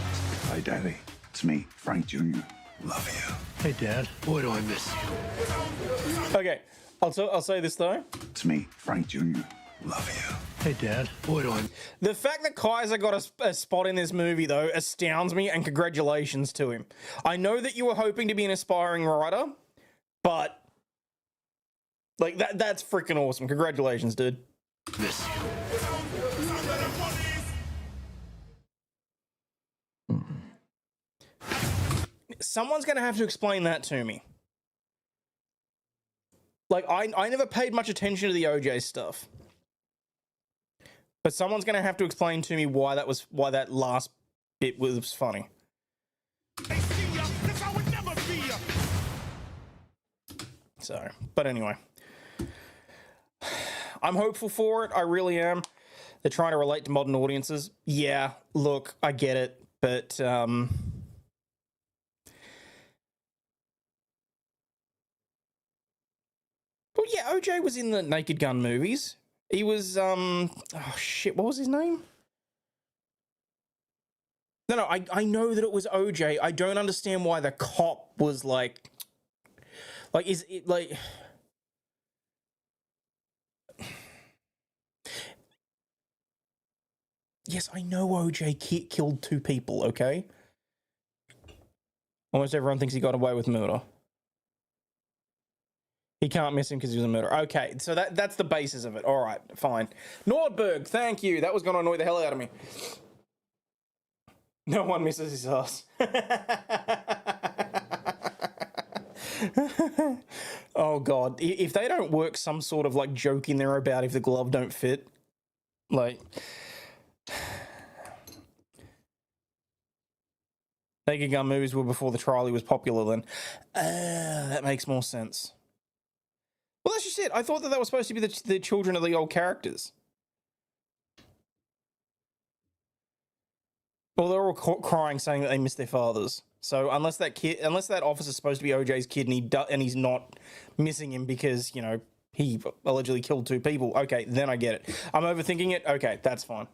Hi, Daddy. It's me, Frank Jr. Love you. Hey, Dad. Boy, do I miss you. Okay, I'll say this though. It's me, Frank Jr. Love you. Hey, Dad. Boy, do I. The fact that Kaiser got a spot in this movie, though, astounds me, and congratulations to him. I know that you were hoping to be an aspiring writer, but like that's freaking awesome. Congratulations, dude. Miss you. Someone's going to have to explain that to me. Like, I never paid much attention to the OJ stuff. But someone's going to have to explain to me why that last bit was funny. So, but anyway. I'm hopeful for it. I really am. They're trying to relate to modern audiences. Yeah, look, I get it. But, Well, yeah, OJ was in the Naked Gun movies. He was, oh shit, what was his name? No, I know that it was OJ. I don't understand why the cop was like, is it like... Yes, I know OJ killed 2 people, okay? Almost everyone thinks he got away with murder. He can't miss him because he was a murderer. Okay, so that's the basis of it. All right, fine. Nordberg, thank you. That was going to annoy the hell out of me. No one misses his ass. Oh, God. If they don't work some sort of, like, joke in there about if the glove don't fit, like... Naked Gun movies were before the trial was popular then. That makes more sense. Well, that's just it. I thought that was supposed to be the children of the old characters. Well, they're all crying, saying that they miss their fathers. So unless that officer's supposed to be OJ's kid and he's not missing him because, you know, he allegedly killed 2 people, okay, then I get it. I'm overthinking it. Okay, that's fine.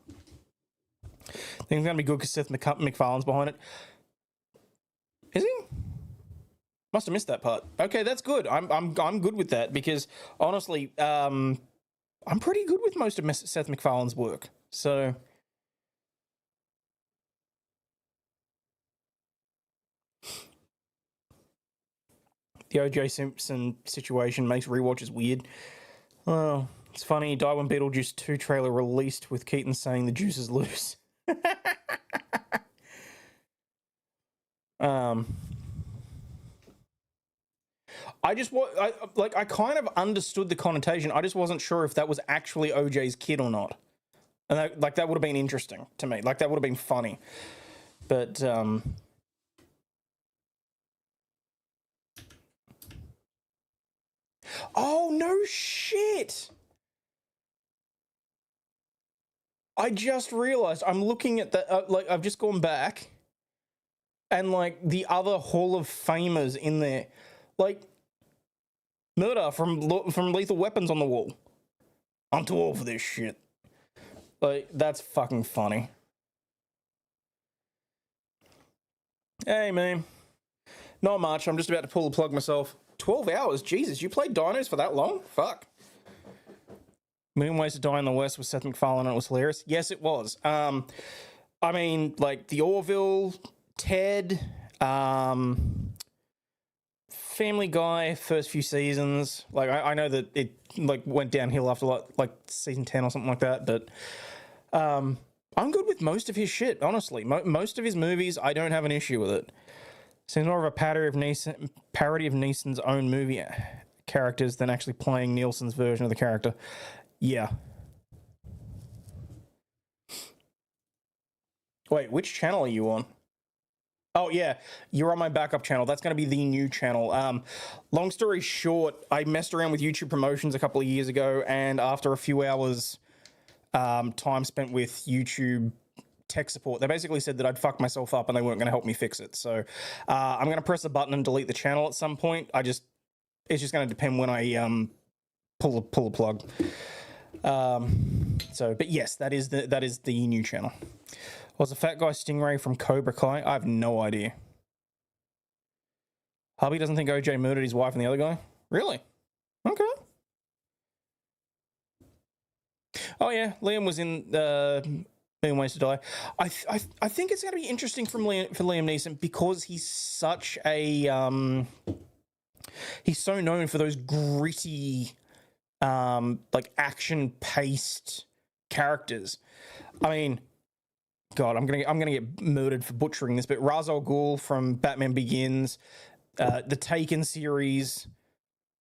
I think it's gonna be good because Seth MacFarlane's behind it. Is he? Must have missed that part. Okay, that's good. I'm good with that because honestly, I'm pretty good with most of Seth MacFarlane's work. So the O.J. Simpson situation makes rewatches weird. Oh, it's funny. He died when Beetlejuice 2 trailer released with Keaton saying the juice is loose. I kind of understood the connotation. I just wasn't sure if that was actually OJ's kid or not. And that would have been interesting to me. Like, that would have been funny. But, oh, no shit! I just realized I'm looking at the, I've just gone back and, like, the other Hall of Famers in there. Like, Murder from Lethal Weapons on the wall. I'm too old for this shit. Like, that's fucking funny. Hey, man. Not much. I'm just about to pull the plug myself. 12 hours? Jesus, you played Dinos for that long? Fuck. Million Ways to Die in the West with Seth MacFarlane and it was hilarious. Yes, it was. I mean, like, the Orville, Ted, Family Guy, first few seasons. Like, I know that it, like, went downhill after, like season 10 or something like that, but I'm good with most of his shit, honestly. Most of his movies, I don't have an issue with it. Seems more of a parody of Neeson's own movie characters than actually playing Nielsen's version of the character. Yeah. Wait, which channel are you on? Oh, yeah, you're on my backup channel. That's going to be the new channel. Long story short, I messed around with YouTube promotions a couple of years ago, and after a few hours time spent with YouTube tech support, they basically said that I'd fucked myself up and they weren't going to help me fix it. So I'm going to press a button and delete the channel at some point. It's just going to depend when I pull a plug. But yes, that is the new channel. Was the fat guy Stingray from Cobra Kai? I have no idea. Hubby doesn't think OJ murdered his wife and the other guy? Really? Okay. Oh yeah, Liam was in Million Ways to Die. I think it's going to be interesting for Liam Neeson because he's such a he's so known for those gritty like action paced characters. I mean, God, I'm gonna get murdered for butchering this, but Ra's al Ghul from Batman Begins, the Taken series,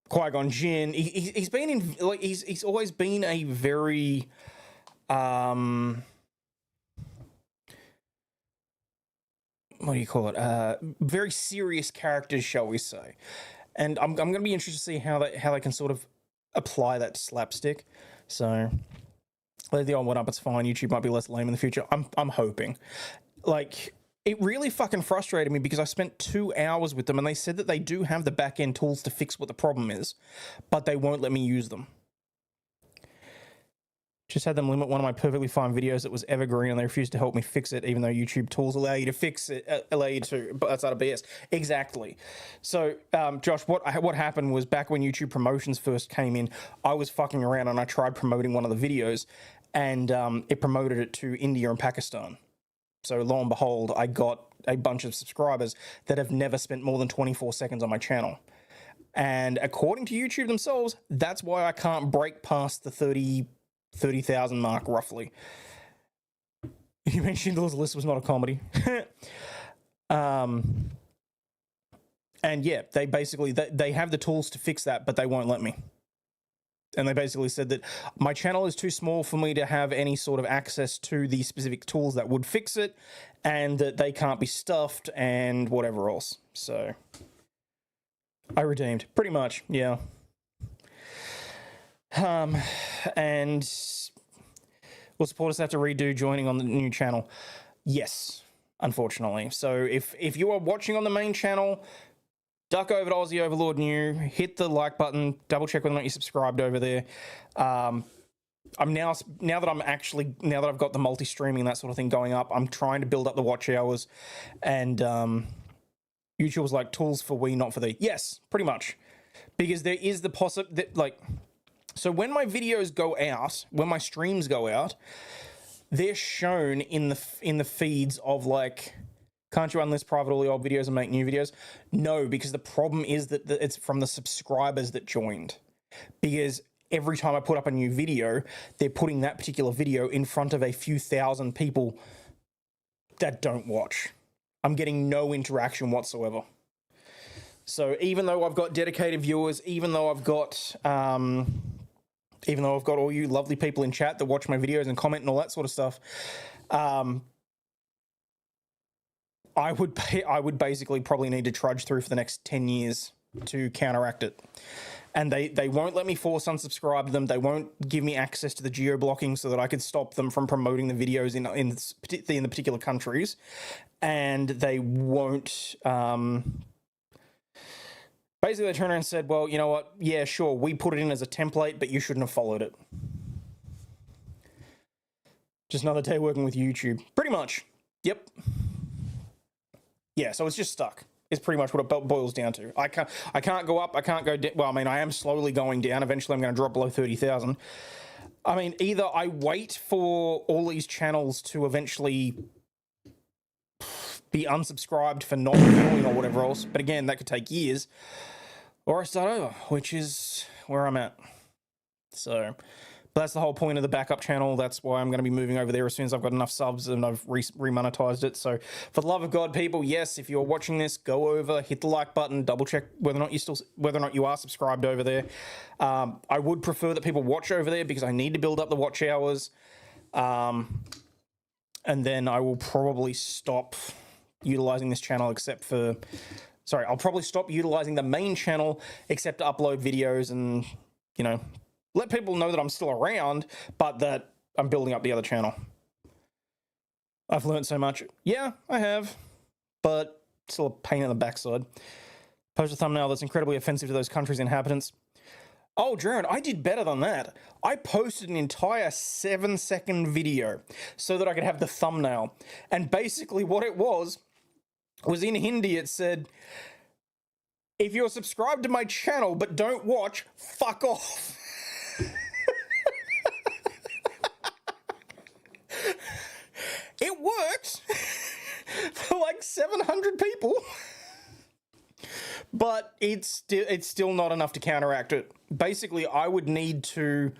Qui-Gon Jinn. He's been in, like, he's always been a very what do you call it? Very serious characters, shall we say? And I'm gonna be interested to see how they can sort of apply that to slapstick. So let the old one up. It's fine. YouTube might be less lame in the future. I'm hoping. Like, it really fucking frustrated me because I spent 2 hours with them and they said that they do have the back end tools to fix what the problem is, but they won't let me use them. Just had them limit one of my perfectly fine videos that was evergreen and they refused to help me fix it, even though YouTube tools allow you to fix it, allow you to, but that's out of BS. Exactly. So, Josh, what happened was back when YouTube promotions first came in, I was fucking around and I tried promoting one of the videos and it promoted it to India and Pakistan. So lo and behold, I got a bunch of subscribers that have never spent more than 24 seconds on my channel. And according to YouTube themselves, that's why I can't break past the 30,000 mark, roughly. You mentioned Schindler's List was not a comedy. And yeah, they basically, they have the tools to fix that, but they won't let me. And they basically said that my channel is too small for me to have any sort of access to the specific tools that would fix it, and that they can't be stuffed and whatever else. So I redeemed, pretty much, yeah. And will supporters have to redo joining on the new channel? Yes, unfortunately. So if you are watching on the main channel, duck over to Aussie Overlaw'd New, hit the like button, double check whether or not you're subscribed over there. I'm now that I've got the multi-streaming and that sort of thing going up, I'm trying to build up the watch hours, and YouTube was like, tools for we, not for thee. Yes, pretty much, because there is the so when my videos go out, when my streams go out, they're shown in the feeds of like, can't you unlist private all the old videos and make new videos? No, because the problem is that it's from the subscribers that joined. Because every time I put up a new video, they're putting that particular video in front of a few thousand people that don't watch. I'm getting no interaction whatsoever. So even though I've got dedicated viewers, even though I've got all you lovely people in chat that watch my videos and comment and all that sort of stuff, I would basically probably need to trudge through for the next 10 years to counteract it. And they won't let me force unsubscribe them. They won't give me access to the geo-blocking so that I could stop them from promoting the videos in the particular countries. And they won't... basically, they turned around and said, well, you know what? Yeah, sure, we put it in as a template, but you shouldn't have followed it. Just another day working with YouTube. Pretty much. Yep. Yeah, so it's just stuck. It's pretty much what it boils down to. I can't go up. I can't go down. Well, I mean, I am slowly going down. Eventually, I'm going to drop below 30,000. I mean, either I wait for all these channels to eventually be unsubscribed for not viewing or whatever else, but again, that could take years, or I start over, which is where I'm at. So... but that's the whole point of the backup channel. That's why I'm going to be moving over there as soon as I've got enough subs and I've remonetized it. So for the love of God, people, yes, if you're watching this, go over, hit the like button, double check whether or not you are subscribed over there. I would prefer that people watch over there because I need to build up the watch hours. And then I will probably stop utilizing this channel I'll probably stop utilizing the main channel except to upload videos and, you know, let people know that I'm still around, but that I'm building up the other channel. I've learned so much. Yeah, I have, but still a pain in the backside. Post a thumbnail that's incredibly offensive to those countries' inhabitants. Oh, Jared, I did better than that. I posted an entire 7-second video so that I could have the thumbnail. And basically what it was in Hindi. It said, if you're subscribed to my channel but don't watch, fuck off. It worked for like 700 people, but it's still not enough to counteract it. Basically, I would need to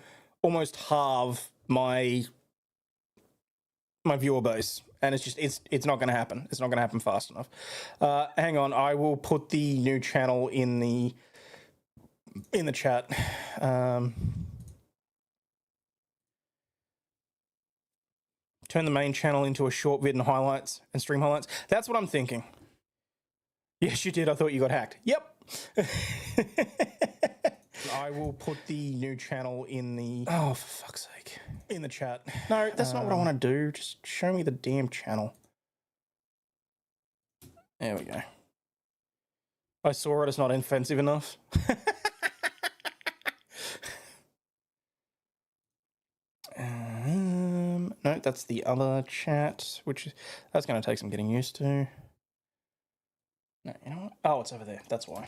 almost halve my viewer base, and it's not going to happen. It's not going to happen fast enough. Hang on, I will put the new channel in the chat. Turn the main channel into a short vid and highlights and stream highlights. That's what I'm thinking. Yes, you did. I thought you got hacked. Yep. I will put the new channel in the... oh, for fuck's sake. In the chat. No, that's not what I want to do. Just show me the damn channel. There we go. I saw it, it's not offensive enough. No, that's the other chat, that's going to take some getting used to. No, you know what? Oh, it's over there. That's why.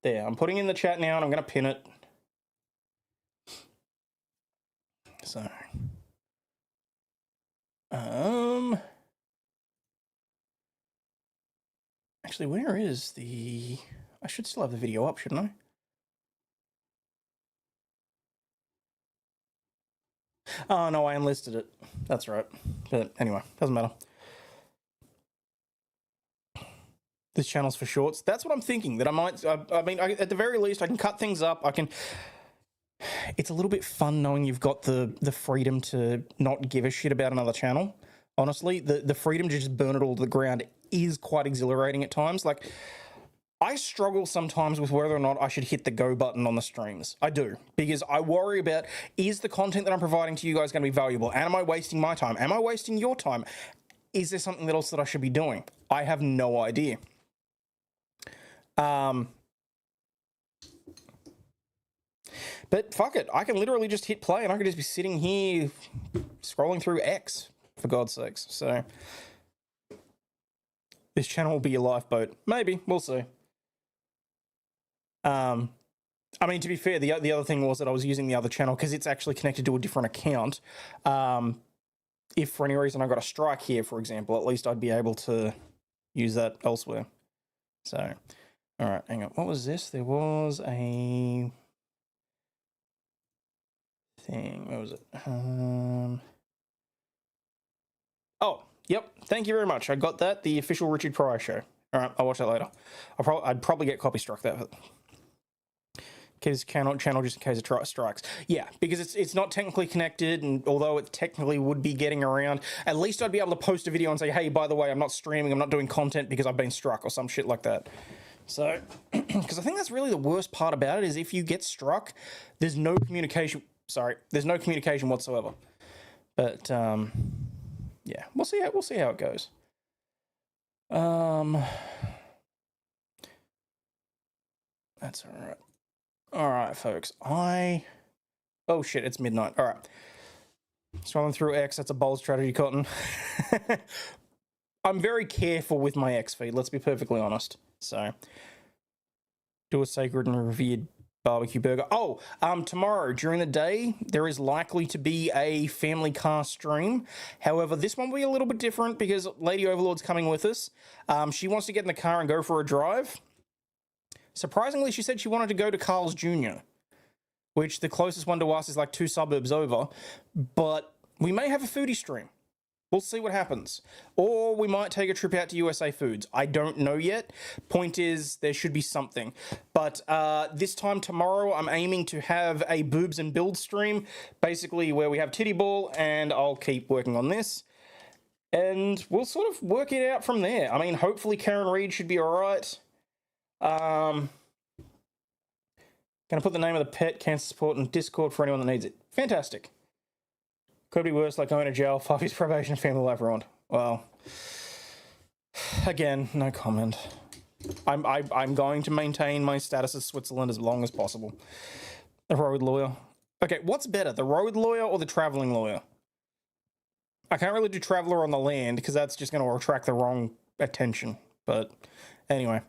There, I'm putting in the chat now, and I'm going to pin it. So, actually, where is the? I should still have the video up, shouldn't I? Oh no, I enlisted it. That's right. But anyway, doesn't matter. This channel's for shorts. That's what I'm thinking. That I might. I mean, at the very least, I can cut things up. I can. It's a little bit fun knowing you've got the freedom to not give a shit about another channel. Honestly, the freedom to just burn it all to the ground is quite exhilarating at times. Like, I struggle sometimes with whether or not I should hit the go button on the streams. I do, because I worry about, is the content that I'm providing to you guys going to be valuable? And am I wasting my time? Am I wasting your time? Is there something else that I should be doing? I have no idea. But fuck it, I can literally just hit play and I could just be sitting here scrolling through X, for God's sakes. So this channel will be your lifeboat. Maybe, we'll see. I mean, to be fair, the other thing was that I was using the other channel because it's actually connected to a different account. If for any reason I got a strike here, for example, at least I'd be able to use that elsewhere. So, all right, hang on. What was this? There was a thing. What was it? Oh, yep. Thank you very much. I got that. The official Richard Pryor show. All right, I'll watch that later. I'd probably get copy struck that. His channel just in case it strikes. Yeah, because it's not technically connected, and although it technically would be getting around, at least I'd be able to post a video and say, hey, by the way, I'm not streaming, I'm not doing content because I've been struck or some shit like that. So, because I think that's really the worst part about it is if you get struck, there's no communication. Sorry, there's no communication whatsoever. But yeah, we'll see how it goes. That's all right. All right, folks. Oh shit, it's midnight. All right. Scrolling through X. That's a bold strategy, Cotton. I'm very careful with my X feed. Let's be perfectly honest. So, do a sacred and revered barbecue burger. Oh, tomorrow during the day there is likely to be a family car stream. However, this one will be a little bit different because Lady Overlaw'd's coming with us. She wants to get in the car and go for a drive. Surprisingly, she said she wanted to go to Carl's Jr., which the closest one to us is like 2 suburbs over. But we may have a foodie stream. We'll see what happens. Or we might take a trip out to USA Foods. I don't know yet. Point is, there should be something. But this time tomorrow, I'm aiming to have a boobs and build stream, basically where we have titty ball, and I'll keep working on this. And we'll sort of work it out from there. I mean, hopefully Karen Reed should be all right. Gonna put the name of the pet cancer support in Discord for anyone that needs it. Fantastic. Could be worse, like going to jail, 5 years probation, family life ruined. Well, again, no comment. I'm going to maintain my status as Switzerland as long as possible. The road lawyer. Okay, what's better, the road lawyer or the traveling lawyer? I can't really do traveler on the land because that's just going to attract the wrong attention. But anyway,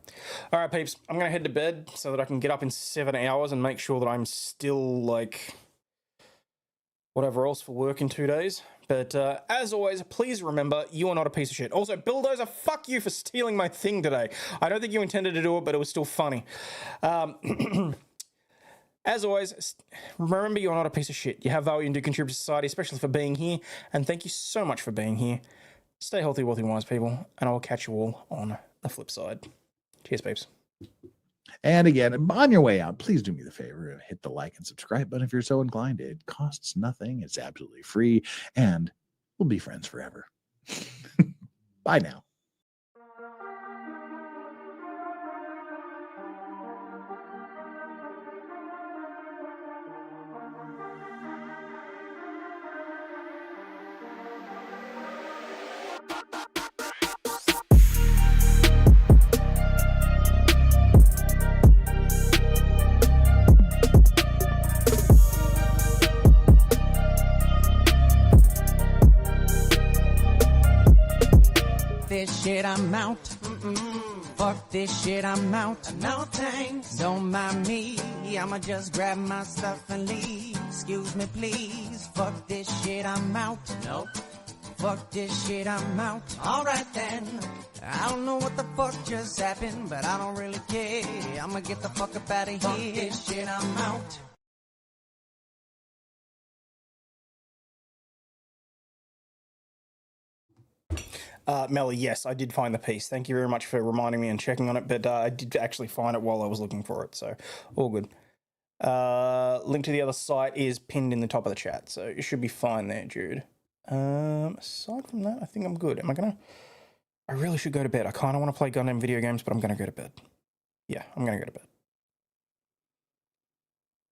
all right, peeps, I'm going to head to bed so that I can get up in 7 hours and make sure that I'm still, like, whatever else for work in 2 days. But as always, please remember, you are not a piece of shit. Also, Bulldozer, fuck you for stealing my thing today. I don't think you intended to do it, but it was still funny. As always, remember, you're not a piece of shit. You have value and do contribute to society, especially for being here. And thank you so much for being here. Stay healthy, wealthy, wise, people. And I will catch you all on the flip side. Cheers, peeps. And again, on your way out, please do me the favor and hit the like and subscribe button if you're so inclined. It costs nothing. It's absolutely free. And we'll be friends forever. Bye now. this shit, I'm out. Fuck this shit, I'm out. No thanks. Don't mind me. I'ma just grab my stuff and leave. Excuse me, please. Fuck this shit, I'm out. Nope. Fuck this shit, I'm out. Alright then. I don't know what the fuck just happened, but I don't really care. I'ma get the fuck up out of here. Fuck this shit, I'm out. Melly, yes, I did find the piece. Thank you very much for reminding me and checking on it, but I did actually find it while I was looking for it, so all good. Link to the other site is pinned in the top of the chat, so you should be fine there, Jude. Aside from that, I think I'm good. I really should go to bed. I kind of want to play Gundam video games, but I'm going to go to bed. Yeah, I'm going to go to bed.